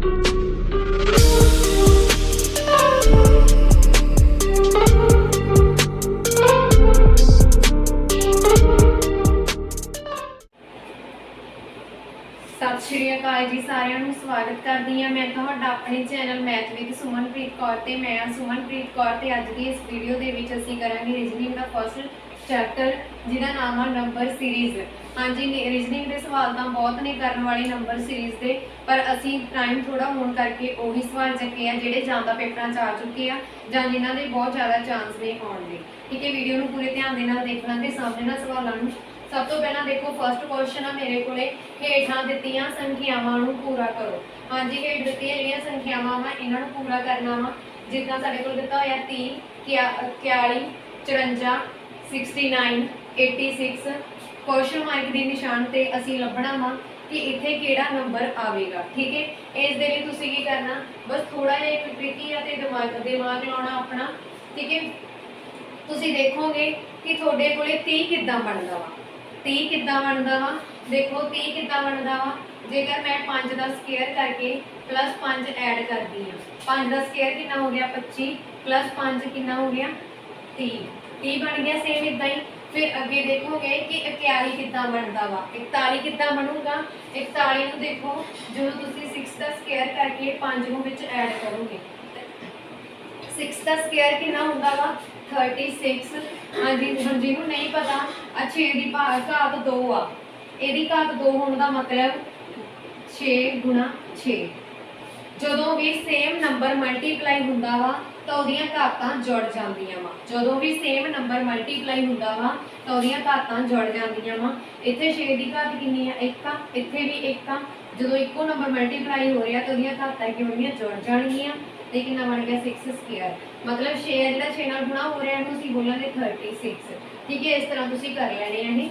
सत श्री अकाल जी सारिਆਂ ਨੂੰ स्वागत करती हाँ मैं ਤੁਹਾਡਾ अपने channel math with Sumanpreet Kaur ते मैं सुमनप्रीत कौर ते अज की इस वीडियो ਦੇ ਵਿੱਚ ਅਸੀਂ ਕਰਾਂਗੇ ਰੀਜ਼ਨਿੰਗ ਦਾ फस्ट चैप्टर ਜਿਹਦਾ ਨਾਮ ਹੈ नंबर सीरीज़। हाँ जी रीजनिंग के सवाल तो बहुत ने करने वाले नंबर सीरीज़ के, पर असी टाइम थोड़ा होने करके उही सवाल चुके हैं जोड़े जां तां पेपरां च आ चुके हैं जां जिन्हां दे बहुत ज़्यादा चांस ने आउण दे। ठीक है, वीडियो में पूरे ध्यान दे नाल देखना ते समझना सवालों नूं। सब तो पहला देखो फस्ट क्वेश्चन है मेरे को हेठां दित्तियां संख्यावां नूं पूरा करो। हाँ जी हेठ दित्तियां जिहड़ियां संख्यावां वा इन्हां नूं पूरा करना वा, जिद्दां साडे कोल दित्ता होया 30, 41, 54, 69, 86। क्वेश्चन मार्क के निशान से असी लभना वा कि इत्थे केड़ा नंबर आवेगा। ठीक है, इस दे लई तुसीं की करना बस थोड़ा जिहा एक ट्रिकी है ते दिमाग लाउणा अपना। ठीक है, तुसीं देखोगे कि तुहाडे कोले 30 किद्दां बनदा वा, 30 किद्दां बनदा वा। देखो 30 किद्दां बनदा वा, जेकर मैं 5 का स्केयर करके प्लस 5 ऐड करदी हाँ, 5 का स्केयर कितना हो गया 25 प्लस 5 कितना हो गया 30, 30 बन गया। सेम इदा ही फिर अगे देखोगे कि 41 किद्दां बनदा वा, 41 किद्दां बनूगा। 41 नूं देखो जो तुसीं 6 का स्केयर करके 5 नूं विच ऐड करोगे, 6 का स्केयर कितना हुंदा वा 36। हाँ जी हम जिन्होंने नहीं पता 6 की घात 2 आ, यदि घात 2 होने का मतलब 6 गुणा 6। जदों भी सेम नंबर मल्टीप्लाई हुंदा वा तो उहदियां घातां जुड़ जांदियां वा, जदों भी सेम नंबर मल्टीप्लाई हुंदा वा तो उहदियां घातां जुड़ जांदियां वा। इत्थे 6 की घात कितनी है 1 आ, इत्थे भी 1 आ। जदों इक्को नंबर मल्टीप्लाई हो रहा तो उहदियां घातां की होणगीआं जुड़ जाणगीआं ते कितना बन गया 6 स्क्वायर, मतलब 6 है जिहड़ा 6 नाल गुणा हो रहा है असीं बोलांगे 36। ठीक है, इस तरह तुसीं कर लैणे हैं।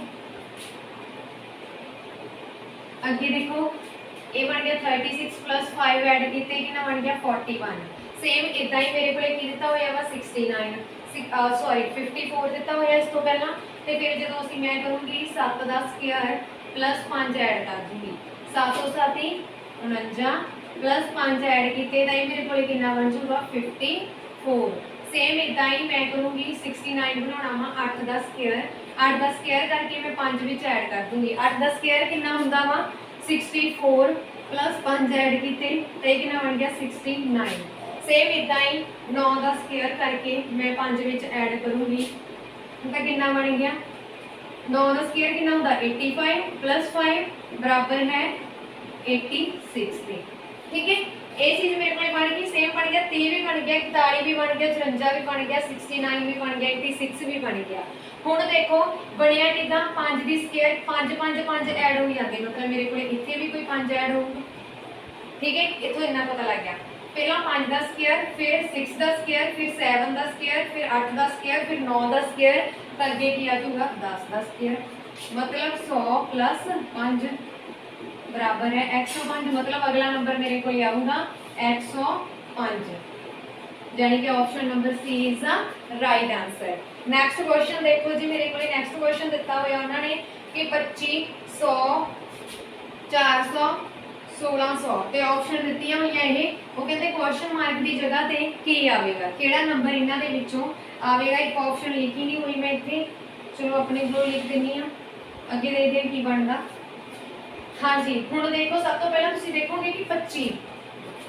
अगे देखो ये बन गया 36 प्लस 5 ऐड किए कितना बन गया 41। सेम इदा ही मेरे को दिता होया वा 69 सॉरी 54 दिता होया इस तो पहला। तो फिर जो असीं मैं करूँगी 7 का स्क्वायर प्लस 5 ऐड कर दूँगी, 7 7 49 प्लस 5 ऐड किए मेरे को कितना बन जूगा 54। सेम इदा ही मैं करूँगी 69 बनाना वा 8 का स्क्वायर, 8 का स्क्वायर करके मैं 5 विच ऐड कर दूँगी। 8 का स्क्वायर कितना हुंदा वा 64 प्लस 5 ऐड किए तो कितना बन गया 69। सेम इदा ही 9 का स्क्वायर करके मैं 5 विच ऐड करूँगी तो कितना बन गया 9 का स्क्वायर कितना होता 85 प्लस 5 बराबर है 86 के। ठीक है, ये चीज़ मेरे को बन गई। सेम बन गया 30 भी बन गया, 41 भी बन गया, 54 भी बन गया, 69 भी बन गया, 86 भी बन गया। हुण देखो बनिया किदा 5 की स्केयर 5 5 5 ऐड हो जाते, मतलब मेरे को इत्थे भी कोई 5 ऐड होगा। ठीक है, इत्थों इन्ना पता लग गया। पहला 5 का स्केयर, फिर 6 का स्केयर, फिर 7 का स्केयर, फिर 8 का स्केयर, फिर 9 का स्केयर, तो अगे की आ जाऊगा 10 का स्केयर। मतलब 100 प्लस 5 बराबर है 105। मतलब अगला नंबर मेरे को आऊगा 105, यानी कि option number C is the right answer. Next question देखो जी, मेरे को नैक्सट क्वेश्चन दिता हुआ उन्होंने कि 25, 100, 400, 1600 ते ऑप्शन दित्तियां होईयां ये। वो कहते क्वेश्चन मार्क की जगह ते की आवेगा, केड़ा नंबर इन्हां दे विचों आवेगा। एक ऑप्शन लिखी नहीं हुई मैं इत्थे, चलो अपने को लिख दिंदी हां, अगे देखदे हां की बनदा। हाँ जी हुण देखो सब तो पहला तुसीं देखोगे कि 25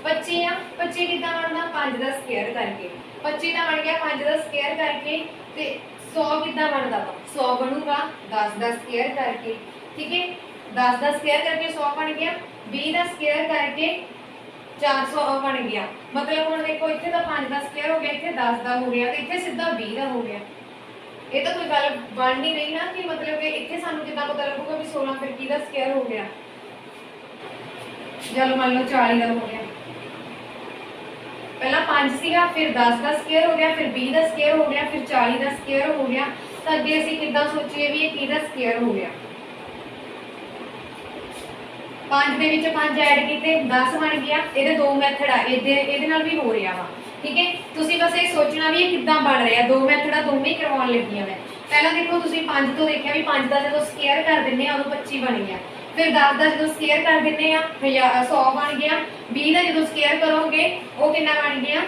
आ, 25 कितना बनना 5 का स्क्वायर करके 25 का बन गया 5 का स्क्वायर करके। ते 100 कितना बनता वा 100 बनूगा 10 का स्क्वायर करके। ठीक है, 10 का स्क्वायर करके 100 बन गया, 20 का स्क्वायर करके 400 बन गया। मतलब हुण देखो इत्थे तो 5 का स्क्वायर हो गया, इत्थे 10 का हो गया, तो इत्थे सीधा 20 का हो गया। ये तो कोई गल बन नहीं रही ना कि मतलब कि इत्थे सानू कितना पता लगूगा भी 16 फिर किहदा स्क्वायर हो गया। चलो मान लो 40 का हो गया, पहला 5 सीगा, फिर 10 का स्क्वायर हो गया, फिर 20 का स्क्वायर हो गया, फिर 40 का स्क्वायर हो गया। तो अगे असीं किद्दां सोचीए भी ये किहदा स्क्वायर हो गया। 5 दे विच 5 ऐड किए 10 बन गया। ये दो मैथड आ, ये नाल भी हो रहा वा। ठीक है, तुसीं बस ये सोचना भी ये किद्दां बन रहा, दो मैथड दोवें ही करवाउण लगी मैं। पहला देखो तुसीं 5 तो देखिया भी 5 का जो स्क्वायर कर दिंदे आ उदों 25 बन गया, फिर 10 का जो स्केयर कर देने 100 बन गया। 20 का जो स्केयर करोगे वो कितना बन गया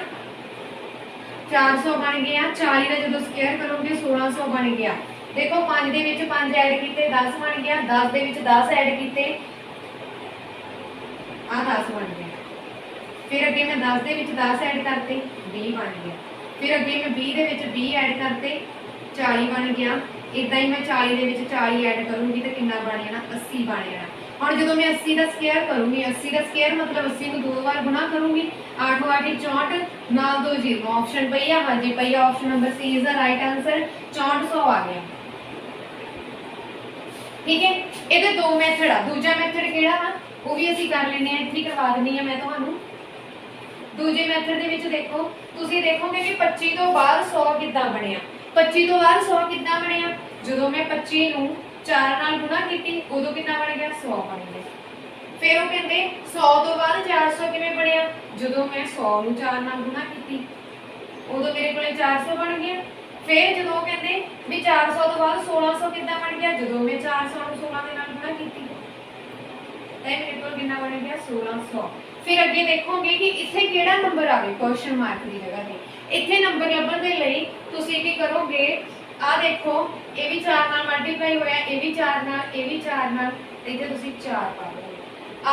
400 बन गया। 40 का जो स्केयर करोगे 1600 बन गया। देखो 5 ਦੇ ਵਿੱਚ 5 ऐड किए 10 बन गया। 10 ਦੇ ਵਿੱਚ 10 ऐड किए आ 10 बन गया। फिर अगे मैं 10 ਦੇ ਵਿੱਚ 10 ऐड करते 20 बन गया। फिर अगे मैं 20 ਦੇ ਵਿੱਚ 20 ऐड करते 40 बन गया। इदा ही मैं 40 ਦੇ ਵਿੱਚ 40 ऐड करूँगी तो कितना बन जाना 80 बन जाना। और जो मैं 80 का स्केयर करूँगी 80 का स्केयर मतलब 80 को 2 बार गुणा करूँगी 8 8 64 नाल 2 0 ऑप्शन पई है। हाँ जी पई है option number C is the right answer 6400 आ गया। ठीक है ये दो मैथड आ। दूजा मैथड केड़ा वा वो भी असीं कर लेने इत्थे करवा देनी है मैं तुहानूं। दूजे मैथड दे विच देखो तुसीं देखोगे कि 25 तो बाद 100 किद्दां बनिया। 25 तो बाद 100 किद्दां बनिया जदों मैं 25 नूं 4 नाल गुणा कीती उदों कितना बन गया 100 बन गया। फिर वो कहते 100 तो बाद 400 किवें बनिया जदों मैं 100 नूं 4 नाल गुणा कीती उदों मेरे कोले 400 बन गया। फिर जो कहते भी 400 तो बाद 1600 कितना बन गया जो मैं 400 को 16 के नाल गुणा कीती मेरे को कितना बन गया 1600। फिर अगे देखोगे कि इत्थे केड़ा नंबर आ गया क्वेश्चन मार्क की जगह पे। इत्थे नंबर लभण दे लई तुसीं की करोगे आ देखो ये भी 4 नाल मल्टीप्लाई होया ये भी 4 नाल ये भी 4 नाल इत्थे तुसीं 4 पा लोगे।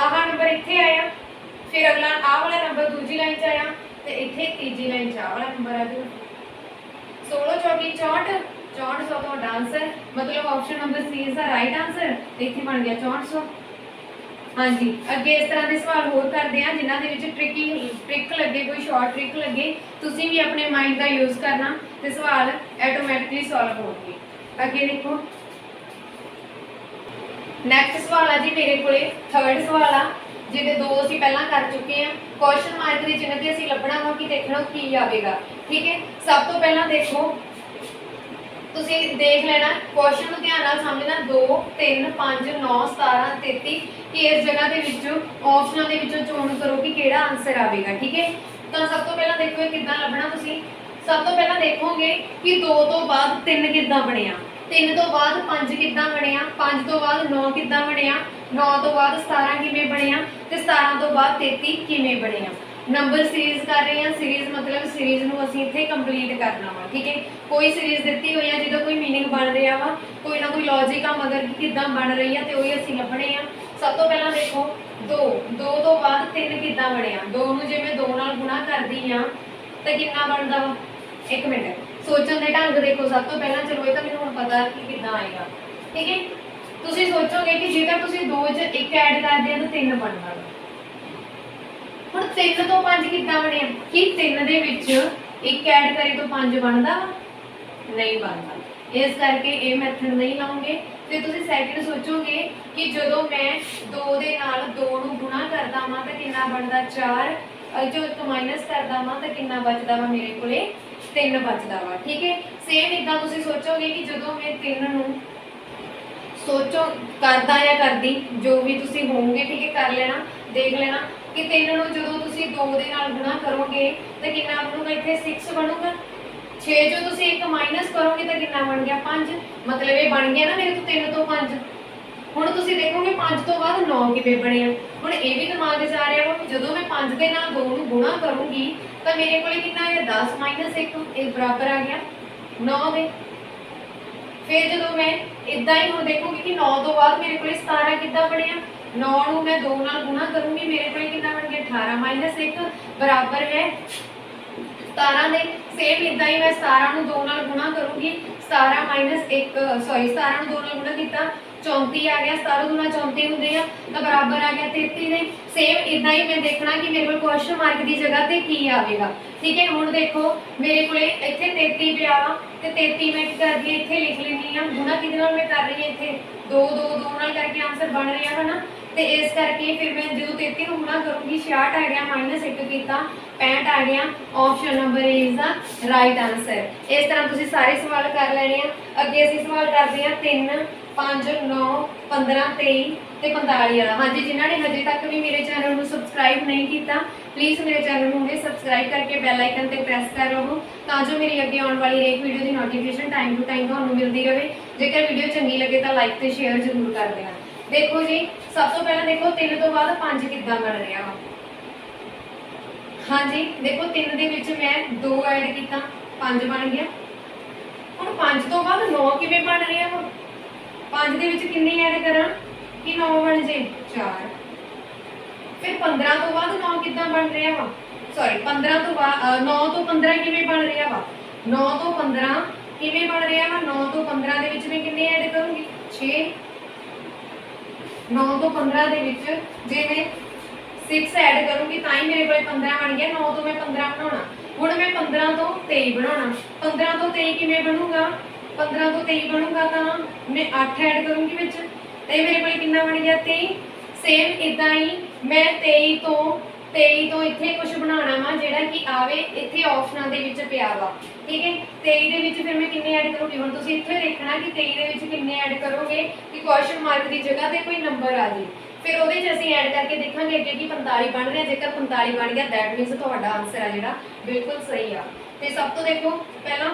आह नंबर इत्थे आया। फिर अगला आ वाला नंबर दूजी लाइन च आया ते इत्थे तीजी लाइन च आ वाला नंबर आ जाएगा 16 चौकी 64 6400 तो आंसर मतलब option number C is the right answer. इत्थे बन गया 6400। हाँ जी अगे इस तरह के सवाल होर करते हैं जिन्हों के ट्रिक लगे कोई शॉर्ट ट्रिक लगे तुसीं भी अपने माइंड का यूज़ करना तो सवाल ऑटोमैटिकली सॉल्व हो गए। अगे देखो नैक्सट सवाल है जी मेरे को थर्ड सवाल आ जिहदे दो असीं पहलां कर चुके हैं। क्वेश्चन मार्क की चिन्ह से असीं लभना वा कि देखना की आएगा। ठीक है सब तो पहला देखो तुसीं देख लेना क्वेश्चन को ध्यान नाल समझना 2 3 5 9 17 33 कि इस जगह के विचों ऑप्शनों के विचों चोण करो कि केड़ा आंसर आएगा। ठीक है तो सब तो पहला देखो किद्दां लभना तुसीं सब तो पहला देखोगे कि 2 तो बाद 3 किद्दां बनिया 3 तो बाद 5 किद्दां बनिया 5 तो बाद 9 किद्दां बनिया 9 तो बाद 17 किवें बनिया ते 17 तो बाद 33 किवें बनिया। नंबर सीरीज कर रहे हैं सीरीज मतलब सीरीज नूं असीं इत्थे कंप्लीट करना वा। ठीक है कोई सीरीज दित्ती हुई है जिहदा कोई मीनिंग बन रहा वा कोई ना कोई लॉजिक आ मगर किद्दां बन रही है तो वही असीं लभणे आ। सब तो पहला देखो 2 तो बाद 3 किद्दां बनिया 2 नूं जे मैं 2 नाल गुणा करदी हां तो कितना बनदा वा। एक मिनट सोचण दे ढंग देखो सब तो पहला चलो ये तो मैनूं हुण पता कि किद्दां आएगा। ठीक है तुसीं सोचोगे कि जेकर तुसीं 2 च 1 ऐड करदे हो तो 3 बनदा हुण 3 तो 5 किद्दां बनिया कि 3 दे विच 1 ऐड करी तो 5 बनदा नहीं बनदा इस करके ये मैथड नहीं लाओगे। फिर तुसीं सैकंड सोचोगे कि जदों मैं 2 दे नाल 2 नूं गुणा करदा वां तां किन्ना बनदा 4 जो 1 माइनस करदा वां तां किन्ना बचदा वा मेरे कोले 3 बचदा वा। ठीक है सेम इदां तुसीं सोचोगे कि जदों मैं 3 नूं सोचो करदा या करदी जो भी तुसीं होवोगे ठीक है कर लेना देख लेना कि 3 नूं जदों तुसीं 2 दे नाल गुणा करोगे तो कितना बनूगा इत्थे 6 बनूगा 6 जो तुसीं 1 माइनस करोगे तो कितना बन गया 5 मतलब ये बन गया ना मेरे तो 3 तो 5। हुण तुसीं देखोगे 5 तो बाद 9 किवें बनिया हुण ये भी दिमाग च आ रहा वा जदों मैं 5 दे नाल 2 नूं गुणा करूँगी तो मेरे कोले कितना है 10 माइनस 1 बराबर आ गया 9 दे। फिर जो मैं इदा ही हम देखूंगी कि 9 तो बाद मेरे को 17 कितना बनिया 9 नूं मैं 2 नाल गुणा करूँगी मेरे को कितना बन गया 18 माइनस 1 बराबर है 17 दे। सेम इदा ही मैं 17 नूं 2 नाल गुणा करूँगी 17 माइनस 1 सॉरी 17 नूं 2 नाल गुणा किया 34 आ गया 17 दूना 34 होंगे तो बराबर आ गया 33 दे। सेम इदा ही मैं देखना कि मेरे को क्वेश्चन मार्क की जगह पे की आएगा। ठीक है हुण देखो मेरे को इत्थे 33 पिया वा ते 33 मैं कर दी इत्थे लिख लैनी हां गुणा किहदे नाल मैं कर रही हां इत्थे 2 2 2 नाल करके आंसर बन रहा है ना तो इस करके फिर मैं जो 33 नूं गुणा करूँगी 66 आ गया माइनस 1 किया 65 आ गया option number A is the right answer. इस तरह तुसीं सारे सवाल कर लेने आ। अगे असीं सवाल करते हैं 3 5 9 15 23 ते 45 वाला। हाँ जी जिन्होंने हजे तक भी मेरे चैनल को सबसक्राइब नहीं किया प्लीज़ मेरे चैनल को हुणे सबसक्राइब करके बैल आइकन पर प्रेस कर लो ताकि मेरी अगे आने वाली हरेक वीडियो की नोटिफिकेशन टाइम टू टाइम तुहानूं मिलती रहे। जेकर वीडियो चंगी लगे तो लाइक तो शेयर जरूर कर देना। देखो जी सब तो पहला देखो 3 तो बाद 5 कितना बन रहा वा। हाँ जी देखो 3 ਦੇ ਵਿੱਚ मैं 2 ऐड किया 5 बन गया। ਹੁਣ 5 ਤੋਂ ਬਾਅਦ 9 ਕਿਵੇਂ ਬਣ ਰਿਹਾ ਵਾ। 5 ਦੇ ਵਿੱਚ ਕਿੰਨੀ ਐਡ ਕਰਾਂ ਕਿ 9 ਬਣ ਜੇ 4। फिर 15 तो बाद 9 कितना बन रहा वा। सॉरी 15 तो बाद 9 तो 15 किवें बन रहा वा। 9 तो 15 किवें बन रहा वा। 9 तो 15 दे विच मैं कितने ऐड करूंगी 6। 9 तो 15 दे विच जे मैं 6 ऐड करूंगी तां ही मेरे कोल 15 बन गया। 9 तो मैं 15 बनाना। हुण मैं 15 तो 23 बनाना। 15 तो 23 किवें बनूगा। 15 तो 23 बनूगा तां मैं 8 ऐड करूंगी विच ते मेरे कोल कितना बन गया 23। सेम इदा ही मैं 23 तो इत्थे कुछ बनाना वा जिहड़ा कि आवे इत्थे ऑप्शनां दे विच पिया वा। ठीक है 23 दे विच फिर मैं किन्ने ऐड करूंगी। हुण तुसीं इत्थे देखना कि 23 दे विच किन्ने ऐड करोगे कि क्वेश्चन मार्क की जगह ते कोई नंबर आ जाए। फिर ਉਹਦੇ ਚ ਅਸੀਂ ऐड करके देखांगे अगे कि 45 बन रहा। जेकर 45 बन गया दैट मीनस ਤੁਹਾਡਾ आंसर है ਜਿਹੜਾ बिल्कुल सही आ। ਤੇ ਸਭ ਤੋਂ ਦੇਖੋ ਪਹਿਲਾਂ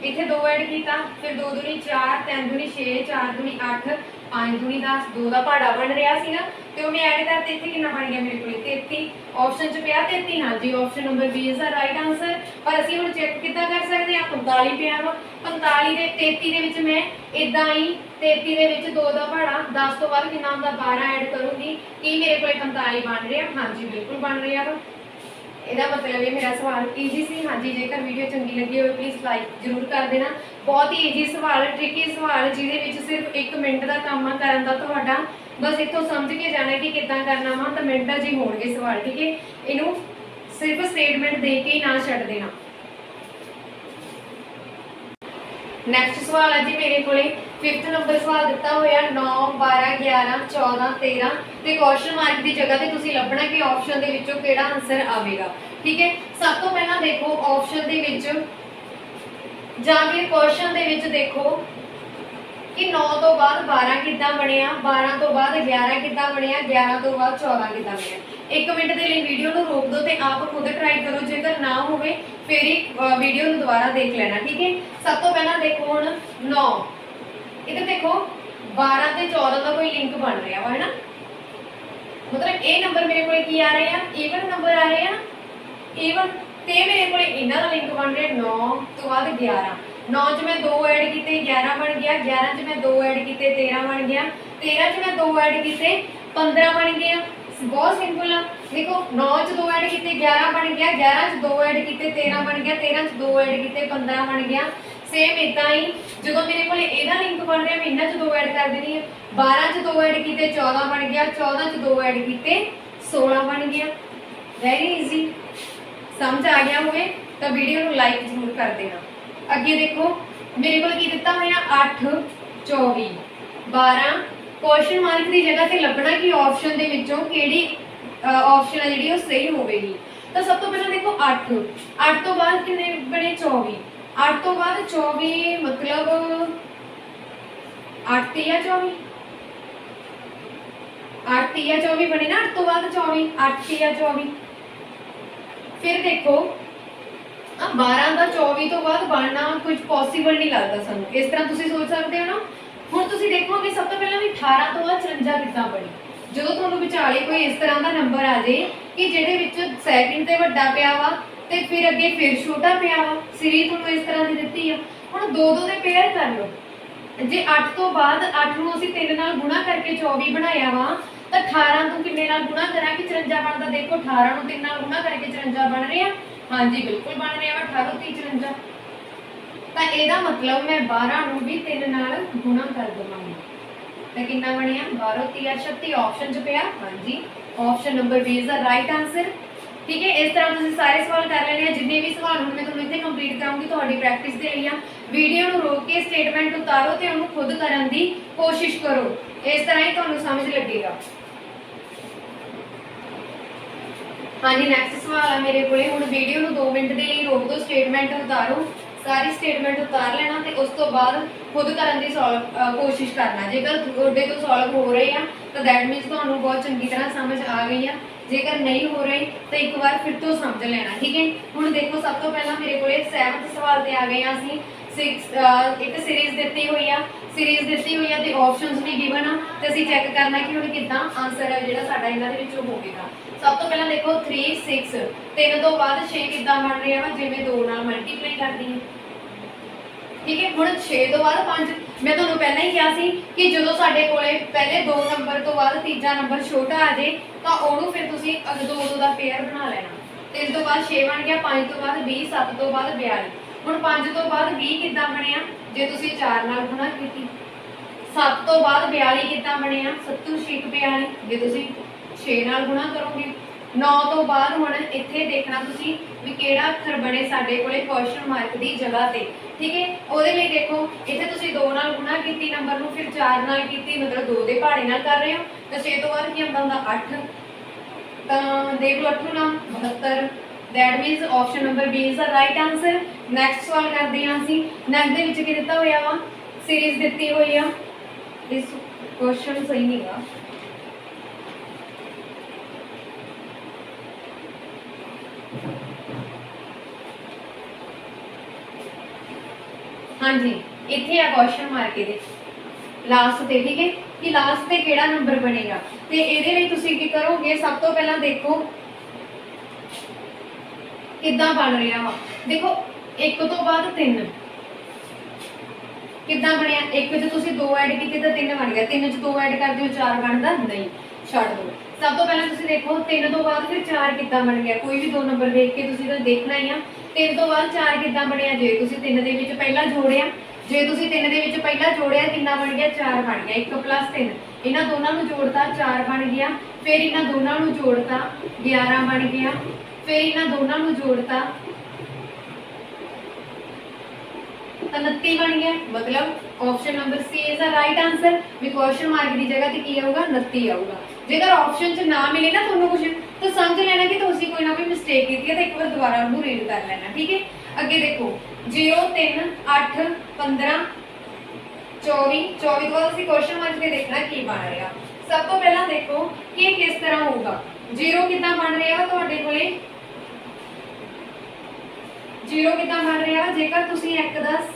ਇੱਥੇ 2 ऐड ਕੀਤਾ फिर 2 दूनी 4 3 दूनी 6 4 दूनी 8 5 दूनी 10 2 ਦਾ ਪਹਾੜਾ ਬਣ ਰਿਹਾ ਸੀਗਾ ਤੇ ਉਹਨੇ ਐਡ ਕਰਤੇ ਇੱਥੇ ਕਿੰਨਾ ਬਣ ਗਿਆ ਮੇਰੇ ਕੋਲ 33 ਆਪਸ਼ਨ ਚ ਪਿਆ 33। हाँ जी option number B is the right answer. पर ਅਸੀਂ ਹੁਣ ਚੈੱਕ ਕਿੱਦਾਂ ਕਰ ਸਕਦੇ ਆ 45 ਪਿਆ ਵਾ 45 ਦੇ 33 ਦੇ ਵਿੱਚ ਮੈਂ ਇਦਾਂ ਹੀ 33 ਦੇ ਵਿੱਚ 2 ਦਾ ਪਹਾੜਾ 10 ਤੋਂ ਬਾਅਦ ਕਿੰਨਾ ਹੁੰਦਾ 12 ਐਡ ਕਰੂੰਗੀ ਕੀ ਮੇਰੇ ਕੋਲ 45 ਬਣ ਰਿਹਾ। हाँ जी बिल्कुल बन ਰਿਹਾ ਵਾ। ਇਹਦਾ मतलब ये मेरा सवाल ईजी सी। हाँ जी जेकर वीडियो चंगी लगी हो प्लीज़ लाइक जरूर कर देना। बहुत ही ईजी सवाल ट्रिकी सवाल जिहदे विच सिर्फ 1 मिनट का काम करन दा तुहाडा बस इत्थों समझ के जाना कि किद्दां करना वा तो मिनट जी होणगे सवाल। ठीक है इनू सिर्फ स्टेटमेंट दे के ही ना छड्ड देना। नैक्सट सवाल है जी मेरे को 5th नंबर सवाल दिता होया 9 12 11 14 13 ते क्वेश्चन मार्क की जगह ते तुसी लभना कि ऑप्शन दे विचों केड़ा आंसर आवेगा। ठीक है सब तो पहला देखो ऑप्शन दे विच जां फिर क्वेश्चन दे विच देखो कि 9 तो बाद 12 किद्दां बनिया 12 तो बाद 11 किद्दां बनिया 11 तो बाद 14 किद्दां बनिया। 1 मिनट के लिए वीडियो को रोक दो तो आप खुद ट्राई करो जेकर ना होवे फिर ही वीडियो को दोबारा देख लेना। ठीक है सब तो पहला देखो हुण 9 इधर देखो 12 ते 14 का कोई लिंक बन रहा है ना मतलब ए नंबर मेरे को की आ रहे हैं ईवन नंबर आ रहे हैं ईवन ते मेरे को इन्हां दा लिंक बन रहा 9 तो बाद 11 9 च मैं 2 ऐड किए 11 बन गया 11 च मैं 2 ऐड किए 13 बन गया 13 च मैं 2 ऐड किए 15 बन गया। बहुत सिंपल है देखो 9 च 2 ऐड किए 11 बन गया 11 च 2 ऐड किए 13 बन गया 13 च 2 ऐड किए 15 बन गया। सेम इदा ही जो मेरे को यदा लिंक बन रहा मैं इन्होंने 2 ऐड कर देनी है 12 च 2 ऐड किए 14 बन गया 14 च 2 ऐड किए 16 बन गया। वेरी ईजी समझ आ गया हुए तो वीडियो को लाइक जरूर कर देना। अगे देखो मेरे को की दिता हुआ 8 24 12 क्वेश्चन मार्क की जगह से लभना कि ऑप्शन के विचों केड़ी ऑप्शन है जी सही होगी। तो सब तो पहले देखो 8 8 तो बाद कितने बने 24 8 तो बाद 24 मतलब 8 या 24 8 या 24 बने ना 8 तो बाद 24 8 या 24 फिर देखो 12 का 24 तो बाद बनना कुछ पॉसीबल नहीं लगता सानू इस तरह तुसीं सोच सकते हो ना। हुण तुसीं देखोगे सब तो पहले भी 18 तो बाद 54 कितना बनी जो तुहानूं विचाले कोई इस तरह का नंबर आ जाए कि जिहदे विच सैकंड ते वड्डा पिया वा ते फिर अगे फिर छोटा पिया वा सीरीज तुहानूं इस तरह की दित्ती है। हुण 2-2 दे पेयर कर लो जे 8 तो बाद 8 नूं असीं 3 नाल गुणा करके 24 बनाया वा तो 18 नूं किन्ने नाल गुणा करांगे 54 बनदा। देखो 18 नूं 3 नाल गुणा करके 54 बन रहा। हाँ जी बिल्कुल बन रहा वा 18 30 54 तो यदा मतलब मैं 12 नूं भी 3 नाल गुणा कर देवांगी तो कितना बनिया 12 30 36 ऑप्शन च पिया। हाँ जी option number B is the right answer. ठीक है इस तरह तुसीं सारे सवाल कर लेने जिन्ने भी सवाल हुण मैं तुहानूं इत्थे कंप्लीट कराऊंगी तुहाडी प्रैक्टिस दे लई। वीडियो नूं रोक के स्टेटमेंट उतारो ते उहनूं खुद करन दी कोशिश करो इस तरह ही तुहानूं समझ लगेगा। हाँ जी नैक्सट सवाल है मेरे को हुण वीडियो नूं 2 मिनट के लिए रोक दो स्टेटमेंट उतारो सारी स्टेटमेंट उतार लेना तो उस तो बाद खुद करन दी कोशिश करना। जेकर तुहाडे तो सॉल्व हो रहे हैं तो दैट मीनस तुहानूं बहुत चंगी तरह समझ आ गई है। जेकर नहीं हो रही तो एक बार फिर तो समझ लेना, ठीक है। हुण देखो सब तो पहला मेरे को 7th सवाल ते आ गए असीं। एक सीरीज़ दी हुई आ, सीरीज़ दी हुई है तो ऑप्शनस भी गिवन आ, तो असीं चैक करना कि हुण किद्दां आंसर है जिहड़ा साडा इन्हां दे विचों होवेगा। सब तो पहला देखो 3 6 3 तो बाद 6 किद्दां बन रहा वा, जिवें 2 नाल मल्टीप्लाई करदी है, ठीक है। हुण 6 तो बाद 5, मैं तुहानूं पहलां ही कहा सी कि जदों साडे कोले पहले 2 नंबर तो बाद तीजा नंबर छोटा आ जाए तो उहनूं फिर तुसीं 2 दा पेयर बना लेना। 3 तो बाद 6 बन गया, 5 तो बाद 20, 7 तो बाद 42। हुण 5 तो बाद 20 किद्दां बनिया जे तुसीं 4 नाल गुणा कीती। 7 तो बाद 42 किद्दां बनिया, 7 6 42 जे तुसीं 6 नाल गुणा करोगे। 9 तो बाद हुण इत्थे देखना तुसीं भी किहड़ा अखर बने साडे कोले क्वेश्चन मार्क दी जगह ते, ठीक है। ਉਹਦੇ ਲਈ देखो इत्थे तुसीं 2 नाल गुणा कीती नंबर नूं, फिर 4 नाल कीती, मतलब 2 दे पहाड़े नाल कर रहे हो, तो 6 तो बाद की आंदा हुंदा 8, ਤਾਂ देख लो 8 नाम 72। That means option number B is the right answer. Next सवाल करते हैं असीं। नैक्सट दे विच की दित्ता होया वा, सीरीज़ दित्ती हुई आ। इस क्वेश्चन सही नहीं गा, हाँ जी इत्थे आ क्वेश्चन मार्क इहदे लास्ट ते, ठीक है, कि लास्ट ते किहड़ा नंबर बनेगा। ते इहदे लई तुसीं की करोगे, सब तो पहला देखो किद्दां बन रहा वा। देखो 1 तो बाद 3 किद्दां बनिया, 1 च तुसीं 2 ऐड कीते तो 3 बन गया, 3 च 2 ऐड कर दिओ 4 बनदा नहीं, छड्ड दो। सब तो पहला तुसीं देखो 3 तो बाद फिर 4 किद्दां बन गया, कोई भी 2 नंबर देख के तुसीं तो देखना ही आ। 3 तो बाद 4 किद्दां बनिया, जे तुसीं 3 दे विच पहला जोड़िया, जे तुसीं 3 दे विच पहला जोड़िया किन्ना बन गया, 4 बन गया। 1 + 3 इन्हां दोनों नूं जोड़ता 4 बन गया, फिर इन्हां दोनों नूं जोड़ता 11 बन गया, फिर इन्हां दोनों नूं जोड़ता 29 बन गया। मतलब option number C is the right answer. भी क्वेश्चन मार्क की जगह ते की आऊगा 29 आऊगा। जेकर ऑप्शन च ना मिले ना तुहानूं कुछ तो समझ लेना कि तुसीं कोई ना कोई मिस्टेक की है, तो एक बार दोबारा उन्होंने रीड कर लेना, ठीक है। अगे देखो 0 3 8 15 24 24 तो बाद क्वेश्चन मार्क से देखना की बन रहा। सब तो पहला देखो कि किस तरह होगा। 0 कितना बन रहा है तुहाडे कोले, 0 कितना बन रहा है, जेकर तुसीं 1 10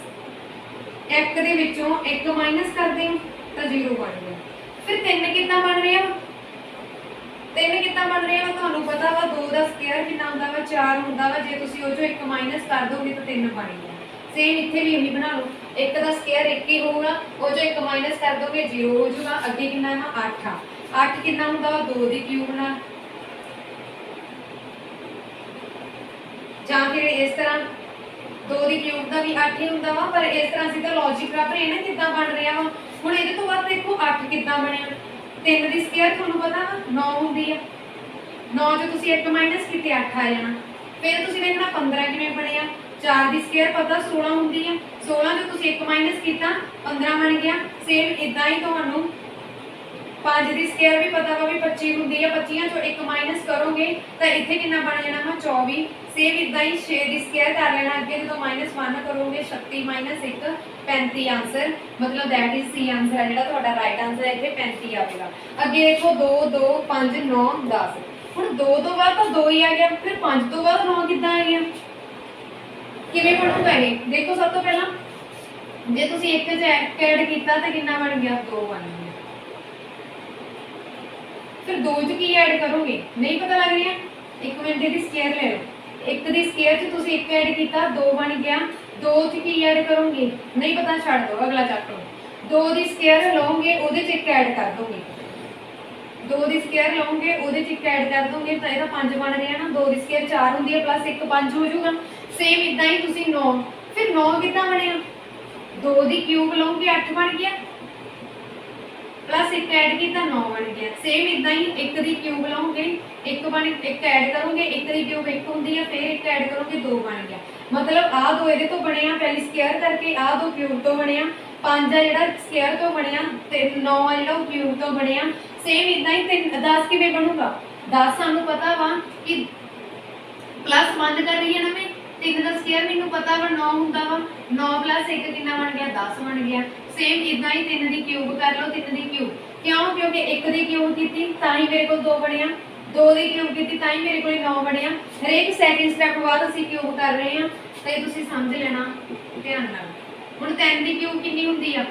1 दे विचों 1 माइनस करदे हो तो 0 बन गया। फिर 3 कितना बन रहा, 3 कितना बन रहा है, तुहानूं पता वा 2 का स्क्वायर कितना हुंदा वा, 4 हुंदा वा, जे तुसीं ओह चों 1 माइनस कर दोगे तो 3 बन गया। सेम इत्थे भी यही बना लो, 1 का स्क्वायर 1 ही होगा, ओह चों 1 माइनस कर दोगे 0 हो जाएगा। अगे कितना है 8 आ, 8 कितना हुंदा वा 2 दी क्यूब नाल, जां फिर इस तरह 2 दी क्यूब का भी 8 ही हुंदा वा, पर इस तरह सीधा लॉजिक रख रहे हैं ना कितना बन रहा वा। हुण इहदे तो बाद देखो 8 कितना बनिया, 3 दी स्क्वायर तुहानूं पता वा 9 हुंदी है, 9 जो तुसीं 1 माइनस कीते 8 आ जाना। फिर तुसीं देखना 15 किवें बनिया, 4 दी स्क्वायर पता 16 हुंदी है, 16 जो तुसीं 1 माइनस कीता 15 बन गया। सेम इदां ही तुहानूं 5 दी स्क्वायर भी पता वा भी 25 हुंदी है, 25 चों 1 माइनस करोगे तो इत्थे कितना बन जाना वा 24। सेम इदां ही 6 दी स्क्वायर कर लेना, अगे जो -1 करोगे 36 - 1 35 आंसर, मतलब दैट इज सी आंसर है जिहड़ा तुहाडा राइट आंसर है, इत्थे 35 आवेगा। अगे देखो 2 2 5 9 10, हुण 2 तो बाद तो 2 ही आ गया, फिर 5 तो बाद 9 किद्दां आ गया, किवें बनूगा ये देखो। सब तो पहला जे तुसीं 1 च 1 ऐड कीता तो कितना बन गया 2 बन गया। फिर 2 च की ऐड करोगे नहीं पता लग रहा, 1 मिनट दी स्क्वायर ले लो, 1 दी स्क्वायर च तुसीं 1 ऐड कीता 2 बन गया, 2 च की ऐड करोगे नहीं पता, छड्ड दो अगला चैप्टर। 2 दी स्क्वायर लओगे उहदे च 1 ऐड कर दोगे, 2 दी स्क्वायर लओगे उहदे च 1 ऐड कर दोगे तो इहदा 5 बन रहा ना, 2 दी स्क्वायर 4 हुंदी है प्लस 1 5 हो जाऊगा। सेम इदां ही तुसीं 9, फिर 9 कितना बनिया, 2 दी क्यूब लओगे 8 बन गया, प्लस 1 ऐड किया 9 बन गया। सेम इदां ही 1 दी क्यूब लओगे 1 ऐड करोगे, 1 दी क्यूब 1 हुंदी है, फिर 1 ऐड करोगे 2 बन गया। मतलब आ 2 इहदे तो बनिया पहली स्क्वायर करके, आ 2 क्यूब तो बनिया, 5 आ जिहड़ा स्क्वायर तो बनिया ते 9 आ जिहड़ा क्यूब तो बनिया। सेम इदां ही 10 किवें बनूगा, 10 सानूं पता वा कि प्लस 1 कर रही है ना, मैं 3 का स्क्वायर मैनूं पता वा 9 हुंदा वा, 9 + 1 कितना बन गया 10 बन गया। सेम इदां ही 3 दी क्यूब कर लो, 3 दी क्यूब क्यों, क्योंकि 1 दी क्यूब कीती तां ही मेरे को 2 बनिया, 2 ਦੀ ਕਿਊਬ ਕੀਤੀ ਤਾਂ ਹੀ ਮੇਰੇ ਕੋਲ 9 ਬਣਿਆ। ਹਰੇਕ ਸੈਕਿੰਡ ਸਟੈਪ ਬਾਅਦ ਅਸੀਂ ਕਿਊਬ ਕਰ ਰਹੇ ਹਾਂ ਤਾਂ ਇਹ ਤੁਸੀਂ ਸਮਝ ਲੈਣਾ ਧਿਆਨ ਨਾਲ। ਹੁਣ 3 ਦੀ ਕਿਊਬ ਕਿੰਨੀ ਹੁੰਦੀ ਆ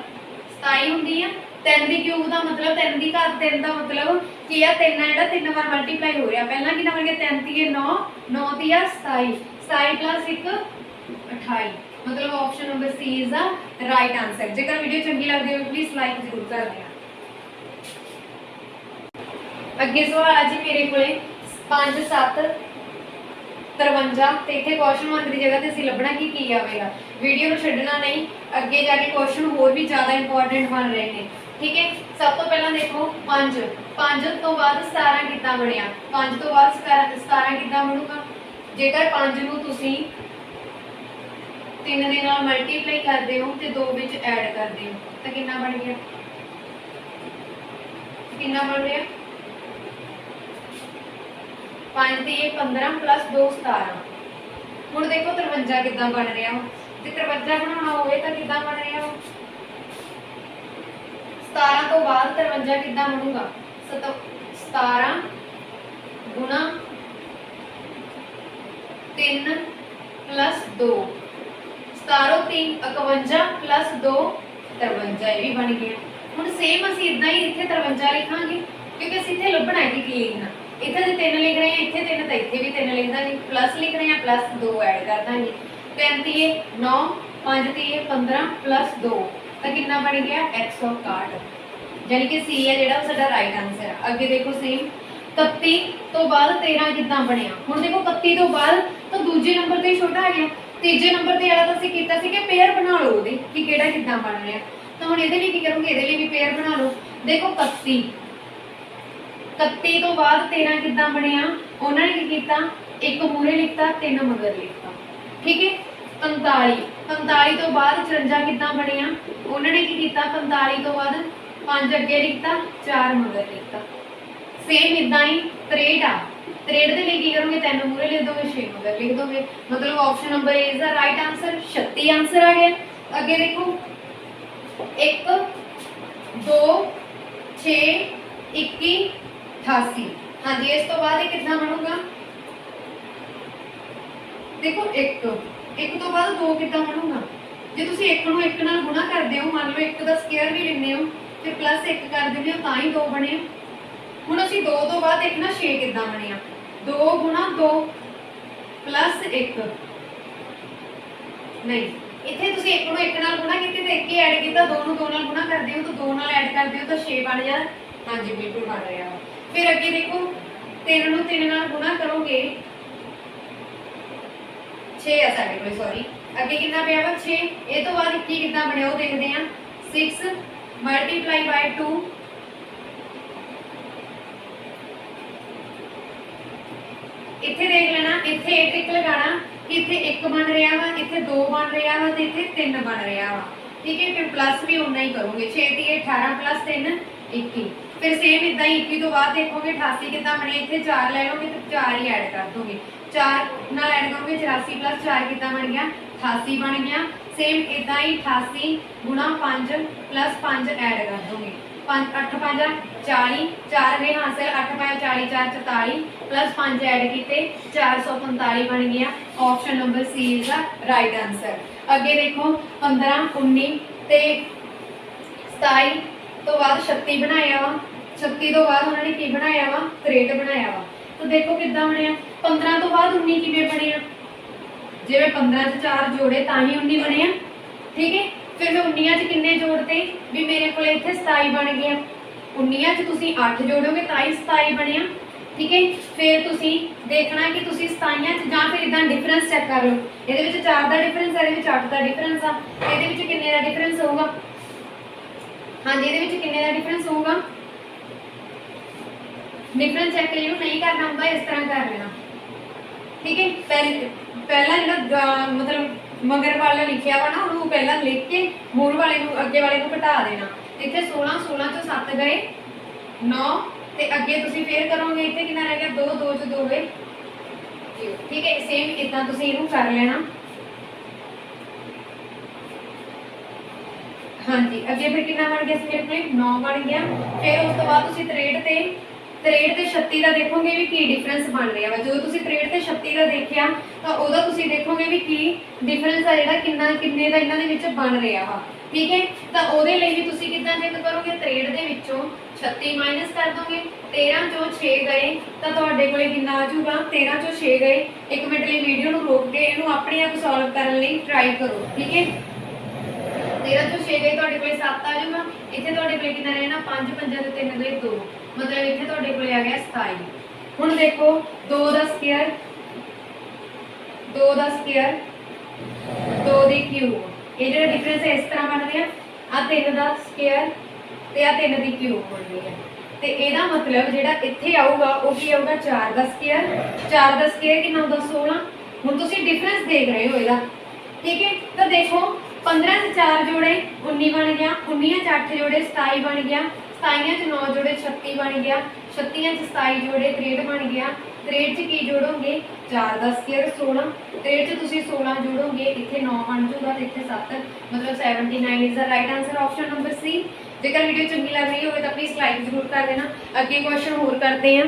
27 ਹੁੰਦੀ ਆ। 3 ਦੀ ਕਿਊਬ ਦਾ ਮਤਲਬ 3 ਦੀ ਘਾਤ 3 ਦਾ ਮਤਲਬ ਕੀ ਆ 3 ਆ ਜਿਹੜਾ 3 ਵਾਰ ਮਲਟੀਪਲਾਈ ਹੋ ਰਿਹਾ। ਪਹਿਲਾਂ ਕਿੰਨਾ ਬਣ ਗਿਆ 3 ਤੀਏ 9 9 ਤੀਆ 27 27 + 1 28 मतलब option number C is the right answer. जेकर वीडियो चंगी लगती हो प्लीज लाइक जरूर कर देना। अगे सवाल है जी मेरे को 5 7 53 ਤੇ ਇੱਥੇ ਕੁਐਸਚਨ ਮਾਰਕ ਦੀ ਜਗ੍ਹਾ ਤੇ ਅਸੀਂ ਲੱਭਣਾ ਕੀ ਆਵੇਗਾ। ਵੀਡੀਓ ਨੂੰ ਛੱਡਣਾ ਨਹੀਂ, ਅੱਗੇ ਜਾ ਕੇ ਕੁਐਸਚਨ ਹੋਰ ਵੀ ਜ਼ਿਆਦਾ ਇੰਪੋਰਟੈਂਟ ਬਣ ਰਹੇ ਨੇ। ਠੀਕ ਹੈ, ਸਭ ਤੋਂ ਪਹਿਲਾਂ ਦੇਖੋ 5 5 ਤੋਂ ਬਾਅਦ 17 ਕਿੱਦਾਂ ਬਣਿਆ। 5 ਤੋਂ ਬਾਅਦ 17 ਕਿੱਦਾਂ ਬਣੂਗਾ। ਜੇਕਰ 5 ਨੂੰ ਤੁਸੀਂ 3 ਦੇ ਨਾਲ ਮਲਟੀਪਲਾਈ ਕਰਦੇ ਹੋ ਤੇ 2 ਵਿੱਚ ਐਡ ਕਰਦੇ ਹੋ ਤਾਂ ਕਿੰਨਾ ਬਣ ਗਿਆ। ਕਿੰਨਾ ਬਣ ਰਿਹਾ 5 ਦੀ 15 + 2 17। ਹੁਣ ਦੇਖੋ 53 ਕਿੱਦਾਂ ਬਣ ਰਿਹਾ ਹੋ। ਜੇ 53 ਬਣਾਉਣਾ ਹੋਵੇ ਤਾਂ ਕਿੱਦਾਂ ਬਣ ਰਿਹਾ ਹੋ। 17 ਤੋਂ ਬਾਅਦ 53 ਕਿੱਦਾਂ ਬਣੂਗਾ 17 ਗੁਣਾ 3 + 2 17 3 51 + 2 53 ਇਹ ਵੀ ਬਣ ਗਿਆ। ਹੁਣ ਸੇਮ ਅਸੀਂ ਇਦਾਂ ਹੀ ਇੱਥੇ 53 ਲਿਖਾਂਗੇ ਕਿਉਂਕਿ ਅਸੀਂ ਇੱਥੇ ਲੱਭਣਾ ਹੈ ਕਿ ਕੀ ਲਿਖਣਾ। ਇੱਥੇ ਜੇ 3 ਲਿਖ ਰਹੇ ਹਾਂ ਇੱਥੇ 3 ਤਾਂ ਇੱਥੇ ਵੀ 3 ਲਿਖ ਦਾਂਗੇ, ਪਲੱਸ ਲਿਖ ਰਹੇ ਹਾਂ +2 ਐਡ ਕਰ ਦਾਂਗੇ। 3 ਤੀਏ 9 5 ਤੀਏ 15 + 2 ਤਾਂ ਕਿੰਨਾ ਬਣ ਗਿਆ 161। ਯਾਨੀ ਕਿ ਸੀ ਹੈ ਜਿਹੜਾ ਉਹ ਸਾਡਾ ਰਾਈਟ ਆਨਸਰ ਹੈ। ਅੱਗੇ ਦੇਖੋ ਸੇਮ 31 ਤੋਂ ਬਾਅਦ 13 ਕਿੱਦਾਂ ਬਣਿਆ। ਹੁਣ ਦੇਖੋ 31 ਤੋਂ ਬਾਅਦ ਤਾਂ ਦੂਜੇ ਨੰਬਰ ਤੇ ਛੋਟਾ ਆ ਗਿਆ। ਤੀਜੇ ਨੰਬਰ ਤੇ ਵਾਲਾ ਤਾਂ ਅਸੀਂ ਕੀਤਾ ਸੀ ਕਿ ਪੇਅਰ ਬਣਾ ਲਓ ਉਹਦੀ ਕਿ ਕਿਹੜਾ ਕਿੱਦਾਂ ਬਣ ਰਿਹਾ। ਤਾਂ ਹੁਣ ਇਹਦੇ ਲਈ ਕੀ ਕਰੂੰਗੇ, ਇਹਦੇ ਲਈ ਵੀ ਪੇਅਰ ਬਣਾ ਲਓ। ਦੇਖੋ 31 ਤੋਂ ਬਾਅਦ 13 ਕਿੱਦਾਂ ਬਣਿਆ। ਉਹਨਾਂ ਨੇ ਕੀ ਕੀਤਾ ਇੱਕ ਮੂਹਰੇ ਲਿਖਤਾ 3 ਮਗਰ ਲਿਖਤਾ। ਠੀਕ ਹੈ 45 ਤੋਂ ਬਾਅਦ 54 ਕਿੱਦਾਂ ਬਣਿਆ। ਉਹਨਾਂ ਨੇ ਕੀ ਕੀਤਾ 45 ਤੋਂ ਬਾਅਦ 5 ਅੱਗੇ ਲਿਖਤਾ 4 ਮਗਰ ਲਿਖਤਾ। ਸੇਮ ਇਦਾਂ ਹੀ 63 ਆ 63 ਦੇ ਲਈ ਕੀ ਕਰੋਗੇ 3 ਮੂਹਰੇ ਲਿਖ ਦੋਗੇ 6 ਮਗਰ ਲਿਖ ਦੋਗੇ। मतलब option number A is the right answer. 36 answer आ गया। आगे देखो 1 2 6 21 88। हाँ जी इस तो बाद कितना बनूगा। देखो 1 तो बाद 2 कितना बनूगा। जे तुसी 1 ਨੂੰ 1 ਨਾਲ ਗੁਣਾ ਕਰਦੇ ਹੋ, ਮੰਨ ਲਓ 1 ਦਾ ਸਕੁਅਰ ਵੀ ਲੈਂਦੇ ਹੋ ਤੇ +1 ਕਰ ਦਿੰਦੇ ਹੋ ਤਾਂ ਹੀ 2 ਬਣੇ। ਹੁਣ ਅਸੀਂ 2 ਤੋਂ ਬਾਅਦ ਦੇਖਣਾ 6 ਕਿੱਦਾਂ ਬਣਿਆ। 2 × 2 + 1 ਨਹੀਂ, ਇੱਥੇ ਤੁਸੀਂ 1 ਨੂੰ 1 ਨਾਲ ਗੁਣਾ ਕੀਤੀ ਤੇ 1 ਹੀ ਐਡ ਕੀਤਾ। 2 ਨੂੰ 2 ਨਾਲ ਗੁਣਾ ਕਰਦੇ ਹੋ ਤਾਂ 2 ਨਾਲ ਐਡ ਕਰਦੇ ਹੋ ਤਾਂ 6 ਬਣ ਜਾ। ਹਾਂਜੀ ਬਿਲਕੁਲ ਬਣ ਰਿਹਾ। ਫਿਰ ਅੱਗੇ ਦੇਖੋ 3 ਨੂੰ 3 ਨਾਲ ਗੁਣਾ ਕਰੋਗੇ 6 ਆ ਸਾਡੇ ਕੋਲ, ਸੌਰੀ ਅੱਗੇ ਕਿੰਨਾ ਪਿਆ ਵਾ 6। ਇਹ ਤੋਂ ਬਾਅਦ 21 ਕਿੱਦਾਂ ਬਣਿਆ ਉਹ ਦੇਖਦੇ ਹਾਂ। 6 × 2 ਇੱਥੇ ਦੇਖ ਲੈਣਾ, ਇੱਥੇ ਇਹ ਟਿਕ ਲਗਾਣਾ ਕਿ ਇੱਥੇ 1 ਬਣ ਰਿਹਾ ਵਾ, ਇੱਥੇ 2 ਬਣ ਰਿਹਾ ਵਾ ਤੇ ਇੱਥੇ 3 ਬਣ ਰਿਹਾ ਵਾ। ਠੀਕ ਹੈ, ਫਿਰ ਪਲੱਸ ਵੀ ਉਨਾ ਹੀ ਕਰੋਗੇ। 6 × 18 + 3 21। ਫਿਰ ਸੇਮ ਇਦਾਂ ਹੀ 21 ਤੋਂ ਬਾਅਦ ਦੇਖੋਗੇ 88 ਕਿੱਦਾਂ ਬਣਿਆ। ਇੱਥੇ 4 ਲੈ ਲਓਗੇ ਤੇ 4 ਹੀ ਐਡ ਕਰ ਦੋਗੇ। 4 ਨਾਲ ਐਡ ਕਰੋਗੇ 84 + 4 ਕਿੱਦਾਂ ਬਣ ਗਿਆ 88 ਬਣ ਗਿਆ। ਸੇਮ ਇਦਾਂ ਹੀ 88 × 5 + 5 ਐਡ ਕਰ ਦੋਗੇ। 5 8 5 40 4 ਗਏ ਹਾਸਿਲ 8 5 40 4 44 + 5 ਐਡ ਕੀਤੇ 445 ਬਣ ਗਿਆ। Option number C is the right answer. ਅੱਗੇ ਦੇਖੋ 15 19 ਤੇ 27 ਤੋਂ ਬਾਅਦ 36 ਬਣਾਇਆ ਵਾ। 36 ਤੋਂ ਬਾਅਦ ਉਹਨਾਂ ਨੇ ਕੀ ਬਣਾਇਆ ਵਾ 63 ਬਣਾਇਆ ਵਾ। ਤਾਂ ਦੇਖੋ ਕਿੱਦਾਂ ਬਣਿਆ। 15 ਤੋਂ ਬਾਅਦ 19 ਕਿਵੇਂ ਬਣਿਆ। ਜਿਵੇਂ 15 ਚ 4 ਜੋੜੇ ਤਾਂ ਹੀ 19 ਬਣਿਆ। ਠੀਕ ਹੈ, ਫਿਰ ਮੈਂ 19 ਚ ਕਿੰਨੇ ਜੋੜਤੇ ਵੀ ਮੇਰੇ ਕੋਲ ਇੱਥੇ 27 ਬਣ ਗਿਆ। 19 ਚ ਤੁਸੀਂ 8 ਜੋੜੋਗੇ ਤਾਂ ਹੀ 27 ਬਣਿਆ। ਠੀਕ ਹੈ, ਫਿਰ ਤੁਸੀਂ ਦੇਖਣਾ ਕਿ ਤੁਸੀਂ 27 ਚ ਜਾਂ ਫਿਰ ਇਦਾਂ ਡਿਫਰੈਂਸ ਚੈੱਕ ਕਰ ਲਓ। ਇਹਦੇ ਵਿੱਚ 4 ਦਾ ਡਿਫਰੈਂਸ ਹੈ, ਇਹਦੇ ਵਿੱਚ 8 ਦਾ ਡਿਫਰੈਂਸ ਆ। ਇਹਦੇ ਵਿੱਚ ਕਿੰਨੇ ਦਾ ਡਿਫਰੈਂਸ ਹੋਊਗਾ। ਹਾਂਜੀ ਇਹਦੇ ਵਿੱਚ ਕਿੰਨੇ ਦਾ ਡਿਫਰੈਂਸ ਹੋਊਗਾ। ਡਿਫਰੈਂਸ ਚੈੱਕ ਇਹਨੂੰ ਨਹੀਂ ਕਰਨਾ ਹੁੰਦਾ, ਇਸ ਤਰ੍ਹਾਂ ਕਰ ਲੈਣਾ। ਠੀਕ ਹੈ, ਪਹਿਲਾਂ ਜਿਹੜਾ ਮਤਲਬ ਮਗਰ ਵਾਲਾ ਲਿਖਿਆ ਵਾ ਨਾ ਉਹਨੂੰ ਪਹਿਲਾਂ ਲਿਖ ਕੇ ਮੂਰ ਵਾਲੇ ਨੂੰ ਅੱਗੇ ਵਾਲੇ ਨੂੰ ਘਟਾ ਦੇਣਾ। ਇੱਥੇ 16 16 ਚੋਂ 7 ਗਏ 9 ਤੇ ਅੱਗੇ ਤੁਸੀਂ ਫੇਰ ਕਰੋਗੇ। ਇੱਥੇ ਕਿੰਨਾ ਰਹਿ ਗਿਆ 2 2 ਚ 2 ਗਏ। ਠੀਕ ਹੈ, ਸੇਮ ਇਦਾਂ ਤੁਸੀਂ ਇਹਨੂੰ ਕਰ ਲੈਣਾ। ਹਾਂਜੀ ਅੱਗੇ ਫਿਰ ਕਿੰਨਾ ਬਣ ਗਿਆ ਸੀ ਮੇਰੇ ਕੋਲ 9 ਬਣ ਗਿਆ। ਫਿਰ ਉਸ ਤੋਂ ਬਾਅਦ ਤੁਸੀਂ 63 ਤੇ 63 ਤੇ 36 ਦਾ ਦੇਖੋਗੇ ਵੀ ਕੀ ਡਿਫਰੈਂਸ ਬਣ ਰਿਹਾ ਵਾ। ਜਦੋਂ ਤੁਸੀਂ 63 ਤੇ 36 ਦਾ ਦੇਖਿਆ ਤਾਂ ਉਹਦਾ ਤੁਸੀਂ ਦੇਖੋਗੇ ਵੀ ਕੀ ਡਿਫਰੈਂਸ ਆ ਜਿਹੜਾ ਕਿੰਨੇ ਦਾ ਇਹਨਾਂ ਦੇ ਵਿੱਚ ਬਣ ਰਿਹਾ ਵਾ। ਠੀਕ ਹੈ, ਤਾਂ ਉਹਦੇ ਲਈ ਵੀ ਤੁਸੀਂ ਕਿੱਦਾਂ ਚੈੱਕ ਕਰੋਗੇ, 63 ਦੇ ਵਿੱਚੋਂ 36 ਮਾਈਨਸ ਕਰ ਦੋਗੇ, 13 ਚੋਂ 6 ਗਏ ਤਾਂ ਤੁਹਾਡੇ ਕੋਲੇ ਕਿੰਨਾ ਆ ਜਾਊਗਾ, 13 ਚੋਂ 6 ਗਏ। ਇੱਕ ਮਿੰਟ ਲਈ ਵੀਡੀਓ ਨੂੰ ਰੋਕ ਕੇ ਇਹਨੂੰ ਆਪਣੇ ਆਪ ਸੋਲਵ ਕਰਨ ਲਈ ਟਰਾਈ ਕਰੋ। ਠੀਕ ਹੈ, 13 ਚੋਂ 6 ਗਏ ਤੁਹਾਡੇ ਕੋਲੇ 7 ਆ ਜਾਊਗਾ। ਇੱਥੇ ਤੁਹਾਡੇ ਕੋਲੇ ਕਿੰਨਾ ਰਹਿਣਾ, 5 5 ਤੇ 3 ਦੇ 2, ਮਤਲਬ ਇੱਥੇ ਤੁਹਾਡੇ ਕੋਲੇ ਆ ਗਿਆ 27। ਹੁਣ ਦੇਖੋ 2 ਦਾ ਸਕੁਅਰ, 2 ਦਾ ਸਕੁਅਰ, 2 ਦੀ ਕਿਊਬ, ਇਹ ਜਿਹੜਾ ਡਿਫਰੈਂਸ ਹੈ ਇਸ ਤਰ੍ਹਾਂ ਬਣ ਰਿਹਾ। ਆ 3 ਦਾ ਸਕੁਅਰ ਤੇ ਆ 3 ਦੀ ਕਿਊਬ ਬਣਨੀ ਹੈ, ਤੇ ਇਹਦਾ ਮਤਲਬ ਜਿਹੜਾ ਇੱਥੇ ਆਊਗਾ ਉਹ ਕੀ ਆਊਗਾ, 4 ਦਾ ਸਕੁਅਰ। 4 ਦਾ ਸਕੁਅਰ ਕਿੰਨਾ ਹੁੰਦਾ, 16। ਹੁਣ ਤੁਸੀਂ ਡਿਫਰੈਂਸ ਦੇਖ ਰਹੇ ਹੋ ਇਹਦਾ। ਠੀਕ ਹੈ, ਤਾਂ ਦੇਖੋ 15 ਚ 4 ਜੋੜੇ 19 ਬਣ ਗਿਆ, 19 ਚ 8 ਜੋੜੇ 27 ਬਣ ਗਿਆ, 27 ਚ 9 ਜੋੜੇ 36 ਬਣ ਗਿਆ, 36 ਚ 27 ਜੋੜੇ 63 ਬਣ ਗਿਆ। 63 ਚ ਕੀ ਜੋੜੋਗੇ, 4 ਦਾ ਸਕੁਅਰ 16, 63 ਚ ਤੁਸੀਂ 16 ਜੋੜੋਗੇ, ਇੱਥੇ 9 ਬਣ ਜਾਊਗਾ ਤੇ ਇੱਥੇ 7, ਮਤਲਬ 79 is the right answer, option number ਸੀ। ਜੇਕਰ ਵੀਡੀਓ ਚੰਗੀ ਲੱਗ ਰਹੀ ਹੋਵੇ ਤਾਂ ਪਲੀਜ਼ ਲਾਈਕ ਜ਼ਰੂਰ ਕਰ ਦੇਣਾ। ਅੱਗੇ ਕੁਐਸਚਨ ਹੋਰ ਕਰਦੇ ਹਾਂ।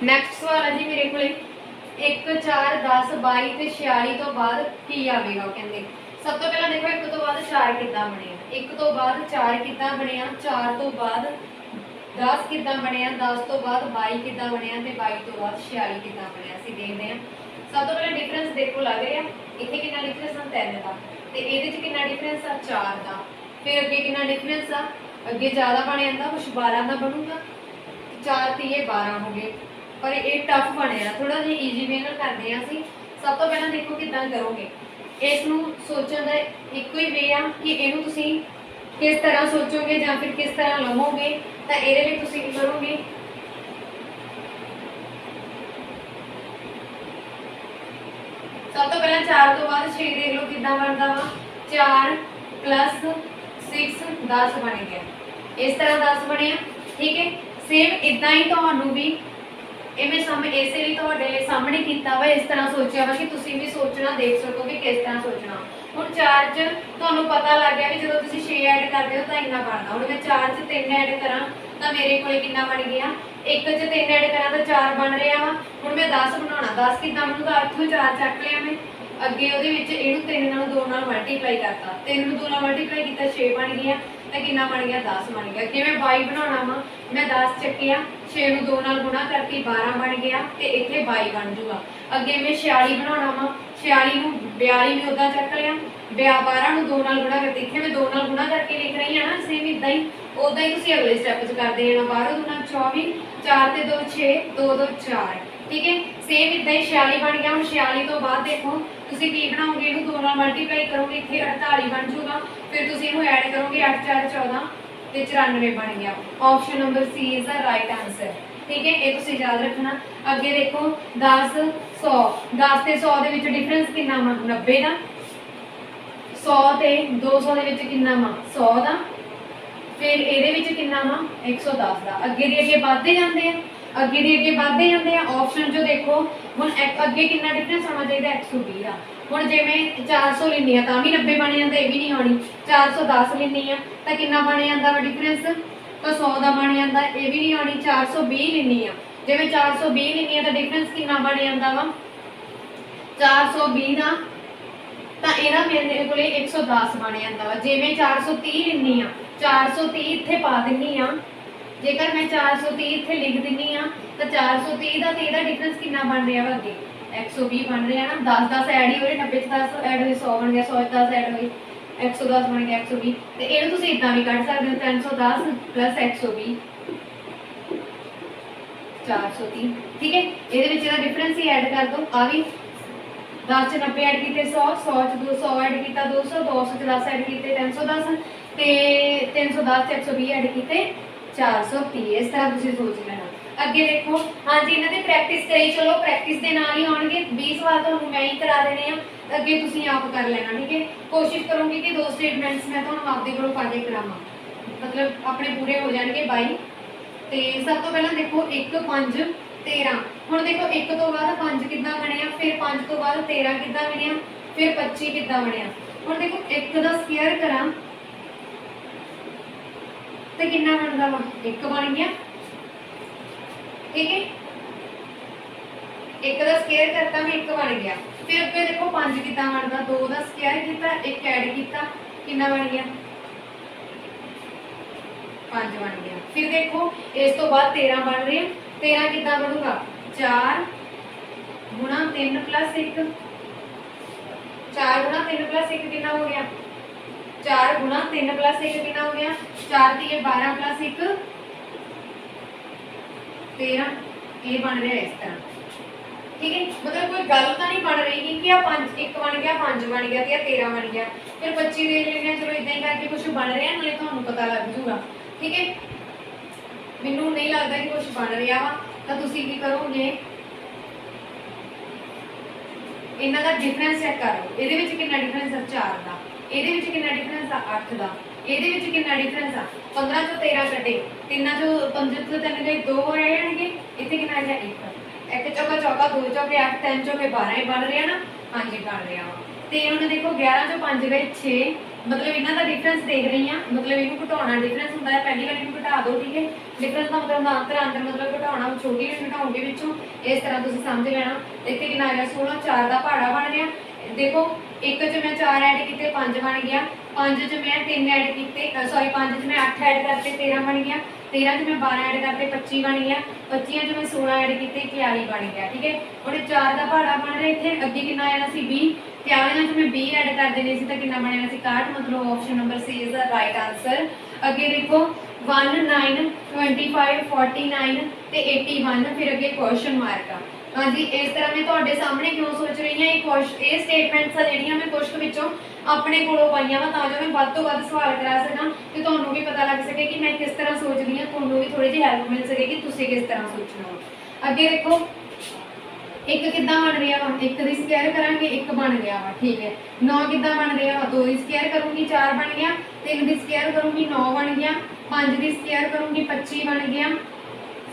ਨੈਕਸਟ ਸਵਾਲ ਹੈ ਜੀ ਮੇਰੇ ਕੋਲੇ 1 4 10 22 ਤੇ 46 ਤੋਂ ਬਾਅਦ ਕੀ ਆਵੇਗਾ। ਉਹ ਕਹਿੰਦੇ ਸਭ ਤੋਂ ਪਹਿਲਾਂ ਦੇਖੋ 1 ਤੋਂ ਬਾਅਦ 4 ਕਿੱਦਾਂ ਬਣਿਆ, 1 ਤੋਂ ਬਾਅਦ 4 ਕਿੱਦਾਂ ਬਣਿਆ, 4 ਤੋਂ ਬਾਅਦ 10 ਕਿੱਦਾਂ ਬਣਿਆ, 10 ਤੋਂ ਬਾਅਦ 22 ਕਿੱਦਾਂ ਬਣਿਆ ਤੇ 22 ਤੋਂ ਬਾਅਦ 46 ਕਿੱਦਾਂ ਬਣਿਆ। ਅਸੀਂ ਦੇਖਦੇ ਹਾਂ। ਸਭ ਤੋਂ ਪਹਿਲਾਂ ਡਿਫਰੈਂਸ ਦੇਖੋ ਲੱਗ ਰਿਹਾ, ਇੱਥੇ ਕਿੰਨਾ ਡਿਫਰੈਂਸ ਆ, 3 ਦਾ, ਤੇ ਇਹਦੇ ਚ ਕਿੰਨਾ ਡਿਫਰੈਂਸ ਆ, 4 ਦਾ। ਫਿਰ ਅੱਗੇ ਕਿੰਨਾ ਡਿਫਰੈਂਸ ਆ, ਅੱਗੇ ਜ਼ਿਆਦਾ ਬਣ ਜਾਂਦਾ, ਕੁਛ 12 ਦਾ ਬਣੂਗਾ, 4 3 12 ਹੋ ਗਏ। ਪਰ ਇਹ ਟਫ ਬਣਿਆ, ਥੋੜਾ ਜਿਹਾ ਈਜ਼ੀ ਵੇ ਨਾਲ ਕਰਦੇ ਆ ਅਸੀਂ। ਸਭ ਤੋਂ ਪਹਿਲਾਂ ਦੇਖੋ ਕਿੱਦਾਂ ਕਰੋਗੇ, ਇਸ ਨੂੰ ਸੋਚਣ ਦਾ ਇੱਕੋ ਹੀ ਵੇ ਆ ਕਿ ਇਹਨੂੰ ਤੁਸੀਂ ਕਿਸ ਤਰ੍ਹਾਂ ਸੋਚੋਗੇ ਜਾਂ ਫਿਰ ਕਿਸ ਤਰ੍ਹਾਂ ਲਵੋਗੇ। ਤਾਂ ਇਹਦੇ ਲਈ ਤੁਸੀਂ ਕੀ ਕਰੋਗੇ, ਸਭ ਤੋਂ ਪਹਿਲਾਂ 4 ਤੋਂ ਬਾਅਦ 6 ਦੇਖ ਲਓ ਕਿੱਦਾਂ ਬਣਦਾ ਵਾ, 4 + 6 10 ਬਣ ਗਿਆ। ਇਸ ਤਰ੍ਹਾਂ 10 ਬਣਿਆ। ਠੀਕ ਹੈ, ਸੇਮ ਇਦਾਂ ਹੀ ਤੁਹਾਨੂੰ ਵੀ ਇਹ ਮੈਂ ਇਸੇ ਲਈ ਤੁਹਾਡੇ ਲਈ ਸਾਹਮਣੇ ਕੀਤਾ ਵਾ, ਇਸ ਤਰ੍ਹਾਂ ਸੋਚਿਆ ਵਾ ਕਿ ਤੁਸੀਂ ਵੀ ਸੋਚਣਾ ਦੇਖ ਸਕੋ ਕਿ ਕਿਸ ਤਰ੍ਹਾਂ ਸੋਚਣਾ। ਹੁਣ 4 ਚ ਤੁਹਾਨੂੰ ਪਤਾ ਲੱਗ ਗਿਆ ਵੀ ਜਦੋਂ ਤੁਸੀਂ 6 ਐਡ ਕਰਦੇ ਹੋ ਤਾਂ ਇੰਨਾ ਬਣਦਾ। ਹੁਣ ਮੈਂ 4 ਚ 3 ਐਡ ਕਰਾਂ ਤਾਂ ਮੇਰੇ ਕੋਲੇ ਕਿੰਨਾ ਬਣ ਗਿਆ, 1 ਚ 3 ਐਡ ਕਰਾਂ ਤਾਂ 4 ਬਣ ਰਿਹਾ ਵਾ। ਹੁਣ ਮੈਂ 10 ਬਣਾਉਣਾ, 10 ਕਿੱਦਾਂ ਬਣੂਗਾ, ਇੱਥੋਂ 4 ਚੱਕ ਲਿਆ ਮੈਂ, ਅੱਗੇ ਉਹਦੇ ਵਿੱਚ ਇਹਨੂੰ 3 ਨਾਲ 2 ਨਾਲ ਮਲਟੀਪਲਾਈ ਕਰਤਾ, 3 ਨੂੰ 2 ਨਾਲ ਮਲਟੀਪਲਾਈ ਕੀਤਾ 6 ਬਣ ਗਿਆ, ਤਾਂ ਕਿੰਨਾ ਬਣ ਗਿਆ, 10 ਬਣ ਗਿਆ। ਅੱਗੇ ਮੈਂ 22 ਬਣਾਉਣਾ ਵਾ, ਮੈਂ 10 ਚੱਕਿਆ, 6 ਨੂੰ 2 ਨਾਲ ਗੁਣਾ ਕਰਕੇ 12 ਬਣ ਗਿਆ ਤੇ ਇੱਥੇ 22 ਬਣ ਜੂਗਾ। ਅੱਗੇ ਮੈਂ 46 ਬਣਾਉਣਾ ਵਾ, 46 ਨੂੰ 42 ਮੈਂ ਉਦਾਂ ਚੱਕ ਲਿਆ, 12 ਨੂੰ 2 ਨਾਲ ਗੁਣਾ ਕਰਕੇ, ਇੱਥੇ ਮੈਂ 2 ਨਾਲ ਗੁਣਾ ਕਰਕੇ ਲਿਖ ਰਹੀ ਹਾਂ ਨਾ, ਸੇਮ ਇਦਾਂ ਹੀ ਉਦਾਂ ਹੀ ਤੁਸੀਂ ਅਗਲੇ ਸਟੈਪ 'ਚ ਕਰਦੇ ਜਾਣਾ। 12 2 24, 4 ਤੇ 2 6, 2 2 4। ਠੀਕ ਹੈ, ਸੇਮ ਇਦਾਂ ਹੀ 46 ਬਣ ਗਿਆ। ਹੁਣ 46 ਤੋਂ ਬਾਅਦ ਦੇਖੋ ਤੁਸੀਂ ਕੀ ਬਣਾਓਗੇ, ਇਹਨੂੰ 2 ਨਾਲ ਮਲਟੀਪਲਾਈ ਕਰੋਗੇ, ਇੱਥੇ 48 ਬਣ ਜੂਗਾ। ਫਿਰ ਤੁਸੀਂ ਇਹਨੂੰ ਐਡ ਕਰੋਗੇ, 8 4 14 ਤੇ 94 ਬਣ ਗਿਆ। Option number C is the right answer. ਠੀਕ ਹੈ, ਇਹ ਤੁਸੀਂ ਯਾਦ ਰੱਖਣਾ। ਅੱਗੇ ਦੇਖੋ 10 100, 10 ਤੇ 100 ਦੇ ਵਿੱਚ ਡਿਫਰੈਂਸ ਕਿੰਨਾ ਵਾ, 90 ਦਾ। 100 ਤੇ 200 ਦੇ ਵਿੱਚ ਕਿੰਨਾ ਵਾ, 100 ਦਾ। ਫਿਰ ਇਹਦੇ ਵਿੱਚ ਕਿੰਨਾ ਵਾ, 110 ਦਾ। ਅੱਗੇ ਦੀ ਅੱਗੇ ਵੱਧਦੇ ਜਾਂਦੇ ਆ, ਅੱਗੇ ਦੀ ਅੱਗੇ ਵੱਧਦੇ ਜਾਂਦੇ ਆ। ਆਪਸ਼ਨ ਜੋ ਦੇਖੋ ਹੁਣ ਅੱਗੇ ਕਿੰਨਾ ਡਿਫਰੈਂਸ ਆਉਣਾ ਚਾਹੀਦਾ, 120 ਦਾ। ਹੁਣ ਜੇ ਮੈਂ 400 ਲੈਂਦੀ ਆ ਤਾਂ ਵੀ 90 ਬਣ ਜਾਂਦਾ, ਇਹ ਵੀ ਨਹੀਂ ਆਉਣੀ। 410 ਲੈਂਦੀ ਆ ਤਾਂ ਕਿੰਨਾ ਬਣ ਜਾਂਦਾ ਵਾ ਡਿਫਰੈਂਸ, ਤਾਂ 100 ਦਾ ਬਣ ਜਾਂਦਾ, ਇਹ ਵੀ ਨਹੀਂ ਆਉਣੀ। 420 ਲੈਂਦੀ ਆ, ਜੇ ਮੈਂ 420 ਲੈਂਦੀ ਆ ਤਾਂ ਡਿਫਰੈਂਸ ਕਿੰਨਾ ਬਣ ਜਾਂਦਾ ਵਾ, 420 ਦਾ, ਤਾਂ ਇਹਦਾ ਮੇਰੇ ਕੋਲੇ 110 ਬਣ ਜਾਂਦਾ ਵਾ। ਜੇ ਮੈਂ 430 ਲੈਂਦੀ ਆ, 430 ਇੱਥੇ ਪਾ ਦਿੰਦੀ ਆ, ਜੇਕਰ ਮੈਂ 430 ਇੱਥੇ ਲਿਖ ਦਿੰਦੀ ਆ ਤਾਂ 430 ਦਾ ਤੇ ਇਹਦਾ ਡਿਫਰੈਂਸ ਕਿੰਨਾ ਬਣ ਰਿਹਾ ਵਾ, ਅੱਗੇ 120 ਬਣ ਰਿਹਾ ਨਾ। 10 10 ਐਡ ਹੀ ਹੋਏ, 90 ਚ 10 ਐਡ ਹੋਏ 100 ਬਣ ਗਿਆ, 100 ਚ 10 ਐਡ ਹੋਏ 110 ਬਣ ਗਿਆ, 120। ਤੇ ਇਹਨੂੰ ਤੁਸੀਂ ਇਦਾਂ ਵੀ ਕੱਢ ਸਕਦੇ ਹੋ, 310 + 120 430। ਠੀਕ ਹੈ, ਇਹਦੇ ਵਿੱਚ ਇਹਦਾ ਡਿਫਰੈਂਸ ਹੀ ਐਡ ਕਰ ਦੋ। ਆ ਵੀ 10 ਚ 90 ਐਡ ਕੀਤੇ 100, 100 ਚ 200 ਐਡ ਕੀਤਾ 200, 200 ਚ 10 ਐਡ ਕੀਤੇ 310 ਤੇ 310 ਚ 120 ਐਡ ਕੀਤੇ 430। ਇਸ ਤਰ੍ਹਾਂ ਤੁਸੀਂ ਸੋਚ ਲੈਣਾ। ਅੱਗੇ ਦੇਖੋ, ਹਾਂਜੀ ਇਹਨਾਂ ਦੀ ਪ੍ਰੈਕਟਿਸ ਕਰੀ ਚਲੋ, ਪ੍ਰੈਕਟਿਸ ਦੇ ਨਾਲ ਹੀ ਆਉਣਗੇ 20 ਸਵਾਲ ਤੁਹਾਨੂੰ ਮੈਂ ਹੀ ਕਰਾ ਦੇਣੇ ਆ, ਅੱਗੇ ਤੁਸੀਂ ਆਪ ਕਰ ਲੈਣਾ। ਠੀਕ ਹੈ, ਕੋਸ਼ਿਸ਼ ਕਰੂੰਗੀ ਕਿ 2 ਸਟੇਟਮੈਂਟਸ ਮੈਂ ਤੁਹਾਨੂੰ ਆਪਦੇ ਕੋਲੋਂ ਪੜ੍ਹ ਕੇ ਕਰਾਵਾਂ, ਮਤਲਬ ਆਪਣੇ ਪੂਰੇ ਹੋ ਜਾਣਗੇ 22। ਤੇ ਸਭ ਤੋਂ ਪਹਿਲਾਂ ਦੇਖੋ 1 5 13। ਹੁਣ ਦੇਖੋ 1 ਤੋਂ ਬਾਅਦ 5 ਕਿੱਦਾਂ ਬਣਿਆ, ਫਿਰ 5 ਤੋਂ ਬਾਅਦ 13 ਕਿੱਦਾਂ ਬਣਿਆ, ਫਿਰ 25 ਕਿੱਦਾਂ ਬਣਿਆ। ਹੁਣ ਦੇਖੋ 1 ਦਾ ਸਕੁਅਰ ਕਰਾਂ ਤੇ ਕਿੰਨਾ ਬਣਦਾ ਵਾ, 1 ਬਣ ਗਿਆ। ठीक है, एक का स्केयर करता मैं एक बन गया। फिर अगे देखो 5 कितना बनता, 2 का स्केयर किया, एक ऐड किया, कितना बन गया 5 बन गया। फिर देखो इस तो बाद 13 बन रहे हैं, 13 कितना बनूगा 4 गुणा 3 प्लस 1, 4 गुणा 3 प्लस 1 कितना हो गया 4 गुणा 3 प्लस 1 कितना हो गया 4 दिए 12 प्लस 1 13, ये बन रहा है इस तरह। ठीक है, मतलब कोई गल तो नहीं बन रही कि 5 1 बन गया 5 बन गया या 13 बन गया, फिर 25 दे लेने, चलो इदा ही करके कुछ बन रहा है, नाले तुहानू पता लग जूगा। ठीक है, मैनू नहीं लगता कि कुछ बन रहा वा, तो तुसीं की करोगे इन्हां दा डिफरेंस चेक कर लो, इहदे विच कितना डिफरेंस है 4 का, इहदे विच कितना डिफरेंस है 8 का, इहदे विच कितना डिफरेंस है 15 चों 13 कटे, 3 चों 5 चों 3 गए 2 रह जाएंगे, इत्थे कितना आ गया 1 चौका चौका 2 चौके 8 3 चौके 12 ही बन रहे हैं ना। हाँ जी बन रहा वा। तो उन्हें देखो 11 चों 5 गए 6, मतलब इन्हों का डिफरेंस देख रही हाँ, मतलब इन्हू घटाना डिफरेंस होंगे है, पहली बार इन्हू घटा दो। ठीक है, डिफरेंस का मतलब अंतर अंतर मतलब घटाना, छोटी घटाओगे पिछों, इस तरह तुम समझ लेना। इतने कितना आ गया 16, 4 का पहाड़ा बन गया। देखो 1 च मैं 4 ऐड किए 5 बन गया, 5 च मैं 3 ऐड किए, सॉरी 5 च मैं 8 ऐड करते 13 बन गया, 13 च मैं 12 ऐड करते 25 बन गया, 25 च मैं 16 ऐड किए 41 बन गया। ठीक है, और 4 का पहाड़ा बन रहा इतने अगे कितना आना सी 20, 41 च मैं 20 ऐड कर देने सी तो कितना बनना सी 61, मतलब option number C is the right answer. अगे देखो 1 9 25 49 ते 81, फिर अगे क्वेश्चन मार्क आ। हाँ जी, इस तरह मैं तुहाडे सामने क्यों सोच रही हूँ, ये स्टेटमेंट्स आ जिहड़ियां मैं कुछ विचों अपने कोलों पाईयां वा तां जो मैं वध तो वध सवाल करा सकां ते तुहानूं भी पता लग सके कि मैं किस तरह सोच रही हूँ, तुहानूं भी थोड़ी जी हेल्प मिल सके कि तुसीं किस तरह सोचना वा। अगे देखो एक कितना बन रहा वा, एक की स्केयर करांगे एक बन गया वा। ठीक है, 9 कितना बन रहा वा, 2 की स्केयर करूँगी 4 बन गया, 3 की स्केयर करूँगी 9 बन गया, 5 की स्केयर करूँगी 25 बन गया,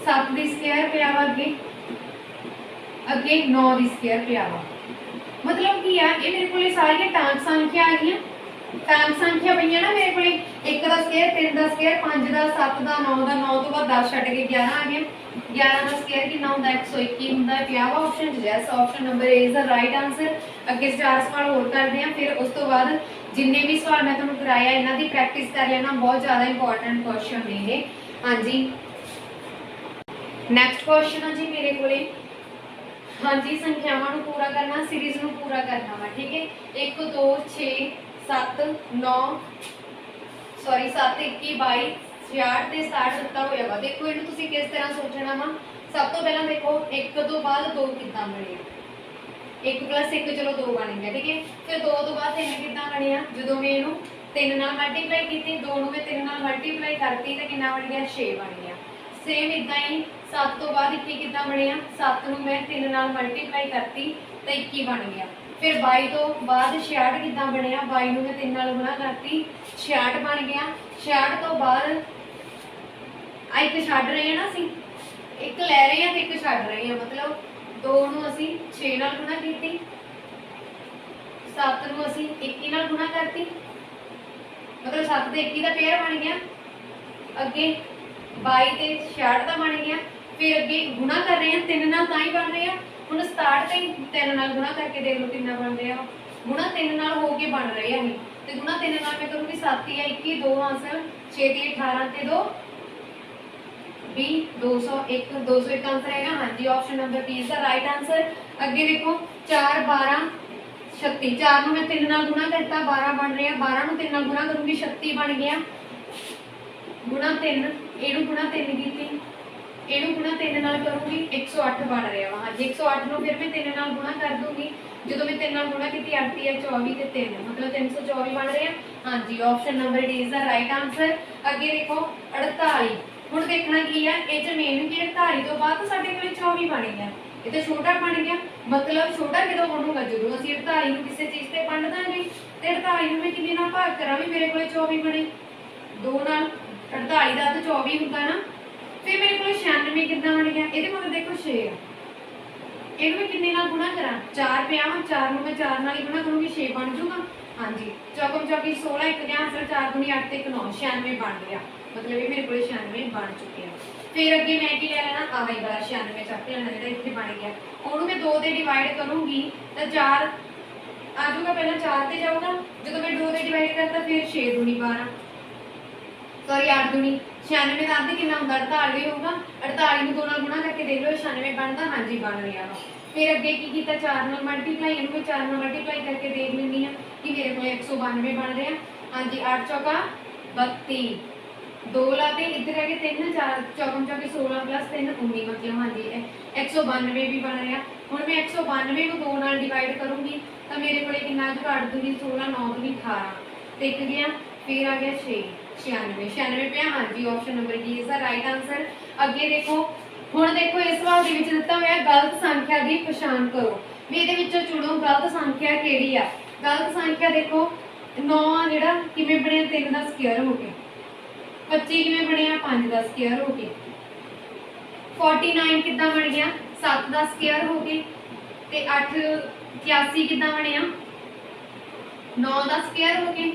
7 की स्केयर पिया वा अगे 9 की स्केयर पिया वा। मतलब की है ये मेरे को सारिया टांक संख्या आ गई, टांक संख्या पई ना मेरे को 1 का स्केयर 3 का स्केयर 5 का 7 का 9 का, 9 तो बाद 10 छड्ड के 11 आ गया, 11 का स्केयर कितना होंदा 121 होंदा है, पिया वा option yes, option number A is the right answer. अगे 4 सवाल होर करते हैं, फिर उस तो बाद जिन्ने भी सवाल मैं तुहानूं कराया इन्हां दी प्रैक्टिस कर लेना, बहुत ज़्यादा इंपॉर्टेंट क्वेश्चन ने ये। हाँ जी, नैक्सट क्वेश्चन है जी मेरे को, हाँ जी संख्यावां नूं पूरा करना, सीरीज नूं पूरा करना वा। ठीक है, 1 2 6 7 9 सॉरी 7 21 22 66 ते 67 दिता होया वा। देखो इहनूं तुसीं किस तरह सोचना वा। सब तो पहला देखो 1 तो बाद 2 कितना बने, 1 प्लस 1 चलो 2 बन गया। ठीक है, फिर 2 तो बाद 3 कितना बनिया, जो मैं इहनूं 3 नाल मल्टीप्लाई की, 2 नूं मैं 3 नाल मल्टीप्लाई करती तो कितना बन गया 6 बन गया। सेम इदा ही 7 तो बाद 21 कितना बनया, 7 नूं मैं 3 नाल मल्टीप्लाई करती तो 21 बन गया। फिर 22 तो बाद 66 कितना बनया, 22 नूं मैं 3 नाल गुणा करती 66 बन गया। 66 तो बाद एक छड्ड रहे हैं ना, असीं एक लै रहे हैं तो एक छड्ड रहे हैं, मतलब 2 नूं असीं 6 नाल गुणा कीती, 7 नूं असीं 21 नाल गुणा करती, मतलब 7 ते 21 का पेयर बन गया। अगे 22 ते 66 का बन गया, फिर अगे गुणा कर रहे हैं 3 नाल तां ही बन रहे हैं। हुण 67 ते 3 नाल गुणा करके देख लो कितना बन रहा, गुणा 3 नाल हो के बन रहे हैं तो गुणा 3 नाल मैं करूँगी 7 या 21 2 आंसर 6 दी 18 ते 2 20 201 201 आंसर है। हाँ जी, option number B is the right answer. अगे देखो 4 12 36, 4 नूं मैं 3 नाल गुणा करता 12 बन रहा, 12 नूं 3 नाल गुणा करूँगी 36 बन गया, गुणा 3 इहनूं गुणा 3 कीती, इहनूं गुणा 3 नाल करूँगी 108 बन रहा वा। हाँ जी, 108 नूं फिर मैं 3 नाल गुणा कर दूँगी, जो मैं 3 नाल गुणा की 8 या 24 ते 3 मतलब 324 बन रहे हैं। हाँ जी, option number D is the right answer. अगे देखो 48, हुण देखना की है ये मेन कि 48 तो बाद साडे कोल 24 बन गया, ये तो छोटा बन गया, मतलब छोटा कदों बनूगा जो असीं 48 नूं किसी चीज़ से वंड दांगे तो 48 नूं मैं किन्ने नाल भाग करा भी मेरे को 24 बने, 2 नाल 48 का तो 24 होता ना, फिर मेरे को 96 कितना बन गया, ये मतलब देखो 6 इहनूं मैं किन्ने नाल गुणा करा, 4 पिया वा, 4 नूं मैं 4 नाल ही गुणा करूँगी 6 बन जूगा। हाँ जी, चौकम चौकी 16 1 आंसर 4 दूनी 8 ते 1 9 96 बन गया, मतलब ये मेरे को 96 बन चुके हैं। फिर अगे मैं की ले लेना आह ही वाला 96 चक लेना जो इतने बन गया ਉਹਨੂੰ मैं 2 से डिवाइड करूँगी तो 4 आ जाऊगा पहले 4 से जाऊगा जो मैं 2 से डिवाइड करता फिर 6 दूनी 12 सॉरी 8 दूनी 96 का अर्ध कितना होगा 48 होगा 48 में 2 नाल गुणा करके देख लो 96 बनता हाँ जी बन रहा वा फिर अगे की किया 4 नाल मल्टीप्लाई इनू मैं 4 नाल मल्टीप्लाई करके देख लैनी हाँ कि मेरे को 192 बन रहा हाँ जी 8 चौका 32 2 लाते इधर है 3 4 चौकम चौके 16 प्लस 3 19 मतलब हाँ जी 192 भी बन रहा हूँ मैं 192 को 2 नाल डिवाइड करूँगी तो मेरे को कितना जो 8 दूनी 16 9 दूनी 18 टिक गया फिर आ गया 6 96 पे हाँ जी ऑप्शन नंबर डी इसका राइट आंसर अगे देखो हुण देखो इस सवाल दे विच दित्ता होया गलत संख्या की पछाण करो भी इहदे विचों चुनो गलत संख्या किहड़ी आ गलत संख्या देखो 9 जिहड़ा किवें बणिया 3 दा स्क्वायर हो गया 25 किवें बणिया 5 दा स्क्वायर हो गया 49 किद्दां बन गया 7 दा स्क्वायर हो गया ते 8 81 किद्दां बणिया 9 दा स्क्वायर हो गया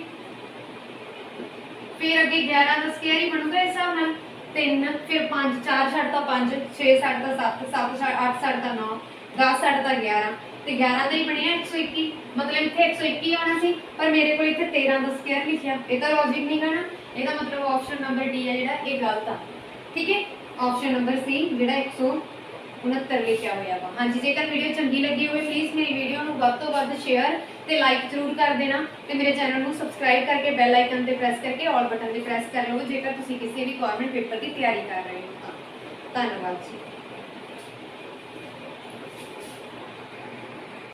फिर अगे 11 का स्क्वायर ही बनूगा इस हिसाब नाल 3 फिर 5 4 छड्डता 5 6 छड्डता 7 7 8 छड्डता 9 10 छड्डता 11 तो 11 का ही बनया 121 मतलब इतने 121 आना सी पर मेरे को इतने 13 का स्क्वायर लिखा यह लॉजिक नहीं करना यह मतलब ऑप्शन नंबर डी है जोड़ा ये गलत आ ठीक है ऑप्शन नंबर सी जोड़ा 169 लिखा हुआ वा हाँ जी जेकर वीडियो चंगी लगी हो प्लीज़ मेरी वीडियो को वध तो वध शेयर तो लाइक जरूर कर देना तो मेरे चैनल को सबसक्राइब करके बैल आइकन पर प्रेस करके ऑल बटन पर प्रेस कर लो जेकर तुम किसी भी गवर्नमेंट पेपर की तैयारी कर रहे हो धन्यवाद जी।